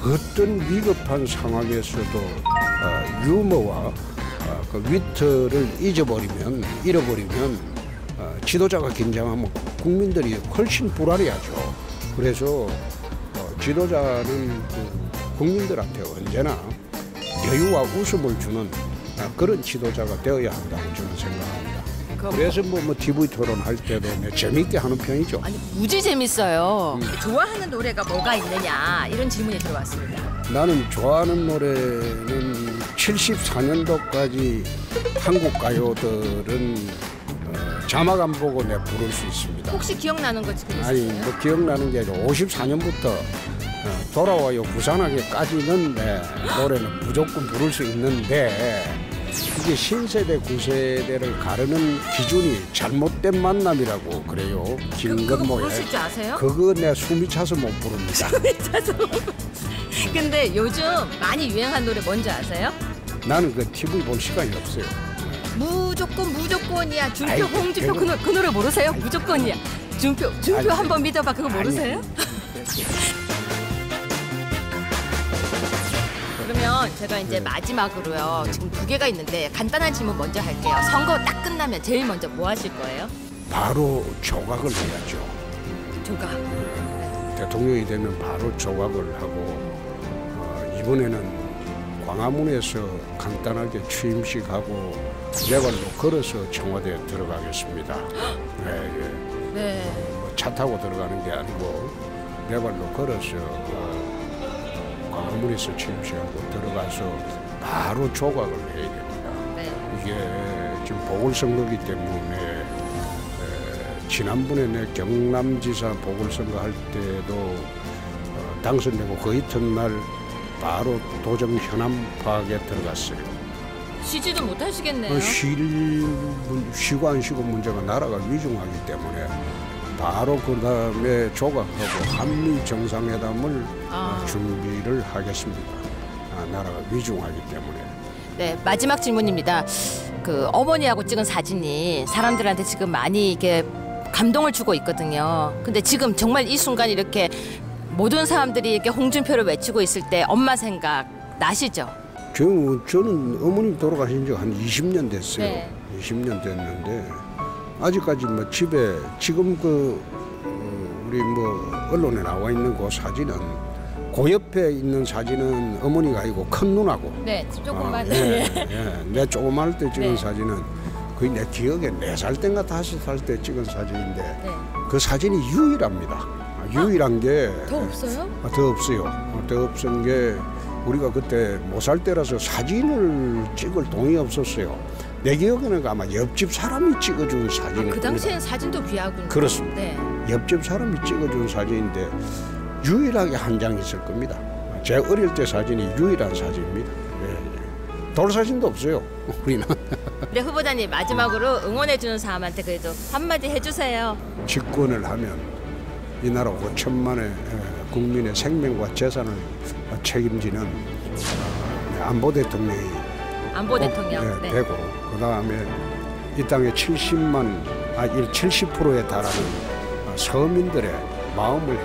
어떤 위급한 상황에서도 유머와 그 위트를 잃어버리면 지도자가 긴장하면 국민들이 훨씬 불안해하죠. 그래서 지도자는 국민들한테 언제나 여유와 웃음을 주는 그런 지도자가 되어야 한다고 저는 생각합니다. 그래서 뭐 TV 토론할 때도 재미있게 하는 편이죠. 아니 무지 재밌어요. 좋아하는 노래가 뭐가 있느냐 이런 질문이 들어왔습니다. 나는 좋아하는 노래는 74년도까지 한국 가요들은 자막 안 보고 내가 부를 수 있습니다. 혹시 기억나는 거 지금 있어요? 아니 뭐 기억나는 게 아니라 54년부터 돌아와요 부산하게까지는 노래는 무조건 부를 수 있는데 이게 신세대 구세대를 가르는 기준이 잘못된 만남이라고 그래요. 그거 부르실 줄 아세요? 그거 내가 숨이 차서 못 부릅니다. 숨이 차서 근데 요즘 많이 유행한 노래 뭔지 아세요? 나는 그 TV 볼 시간이 없어요. 무조건이야. 준표 아이, 홍준표 그 노래 모르세요? 무조건이야. 준표 한번 믿어봐. 그거 모르세요? 그러면 제가 이제 마지막으로요. 지금 2개가 있는데 간단한 질문 먼저 할게요. 선거 딱 끝나면 제일 먼저 뭐 하실 거예요? 바로 조각을 해야죠. 조각. 대통령이 되면 바로 조각을 하고 이번에는 광화문에서 간단하게 취임식하고 내 발로 걸어서 청와대에 들어가겠습니다. 네. 차 타고 들어가는 게 아니고 내 발로 걸어서 광화문에서 취임식하고 들어가서 바로 조각을 해야 됩니다. 네. 이게 지금 보궐선거기 때문에 지난번에 내 경남지사 보궐선거 할 때도 당선되고 그 이튿날 바로 도정 현안 파악에 들어갔어요. 쉬지도 못하시겠네요. 쉬고 안 쉬고 문제가 나라가 위중하기 때문에 바로 그 다음에 조각하고 한미 정상회담을 준비를 하겠습니다. 나라가 위중하기 때문에. 네, 마지막 질문입니다. 그 어머니하고 찍은 사진이 사람들한테 지금 많이 이게 감동을 주고 있거든요. 근데 지금 정말 이 순간 이렇게 모든 사람들이 이렇게 홍준표를 외치고 있을 때 엄마 생각 나시죠? 저는 어머님 돌아가신 지 한 20년 됐어요. 네. 20년 됐는데 아직까지 뭐 집에 지금 우리 뭐 언론에 나와 있는 그 사진은 그 옆에 있는 사진은 어머니가 아니고 큰 누나고. 네, 조금만. 내 조그마할 때 찍은 네. 사진은 거의 내 기억에 4살 땐가 5살 때 찍은 사진인데 네. 그 사진이 유일합니다. 유일한 게 더 없어요? 더 없어요. 더 없은 게 우리가 그때 못 살 때라서 사진을 찍을 돈이 없었어요. 내 기억에는 아마 옆집 사람이 찍어준 사진일 그 당시엔 겁니다. 사진도 귀하군요. 그렇습니다. 네. 옆집 사람이 찍어준 사진인데 유일하게 한 장 있을 겁니다. 제 어릴 때 사진이 유일한 사진입니다. 돌사진도 없어요. 우리는. 네, 후보자님 마지막으로 응원해주는 사람한테 그래도 한마디 해주세요. 집권을 하면 이 나라 5천만의 국민의 생명과 재산을 책임지는 안보 대통령이 안보 대통령 되고 그 다음에 이 땅의 70%에 달하는 서민들의 마음을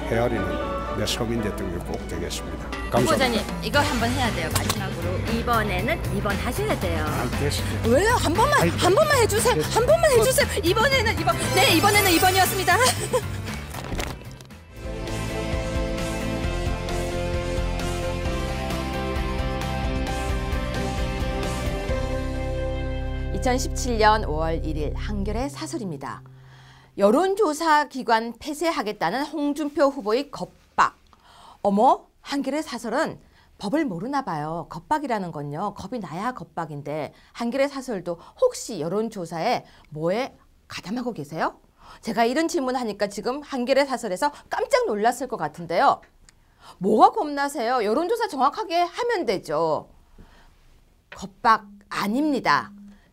헤아리는 내 서민 대통령이 꼭 되겠습니다. 감사합니다. 후보자님 이거 한번 해야 돼요. 마지막으로 이번에는 2번 하셔야 돼요. 됐습니다. 왜요? 한 번만 해주세요. 한 번만 해주세요. 이번에는 2번. 네, 이번에는 2번이었습니다. (2017년 5월 1일) 한겨레 사설입니다. 여론조사 기관 폐쇄하겠다는 홍준표 후보의 겁박. 어머, 한겨레 사설은 법을 모르나 봐요. 겁박이라는 건요, 겁이 나야 겁박인데 한겨레 사설도 혹시 여론조사에 뭐에 가담하고 계세요? 제가 이런 질문하니까 지금 한겨레 사설에서 깜짝 놀랐을 것 같은데요. 뭐가 겁나세요? 여론조사 정확하게 하면 되죠. 겁박 아닙니다.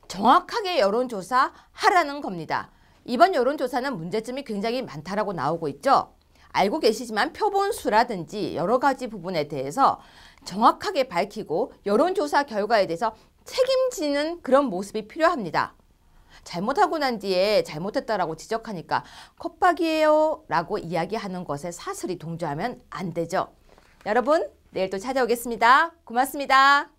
정확하게 여론조사 하라는 겁니다. 이번 여론조사는 문제점이 굉장히 많다라고 나오고 있죠. 알고 계시지만 표본수라든지 여러 가지 부분에 대해서 정확하게 밝히고 여론조사 결과에 대해서 책임지는 그런 모습이 필요합니다. 잘못하고 난 뒤에 잘못했다라고 지적하니까 겁박이에요 라고 이야기하는 것에 사슬이 동조하면 안 되죠. 여러분, 내일 또 찾아오겠습니다. 고맙습니다.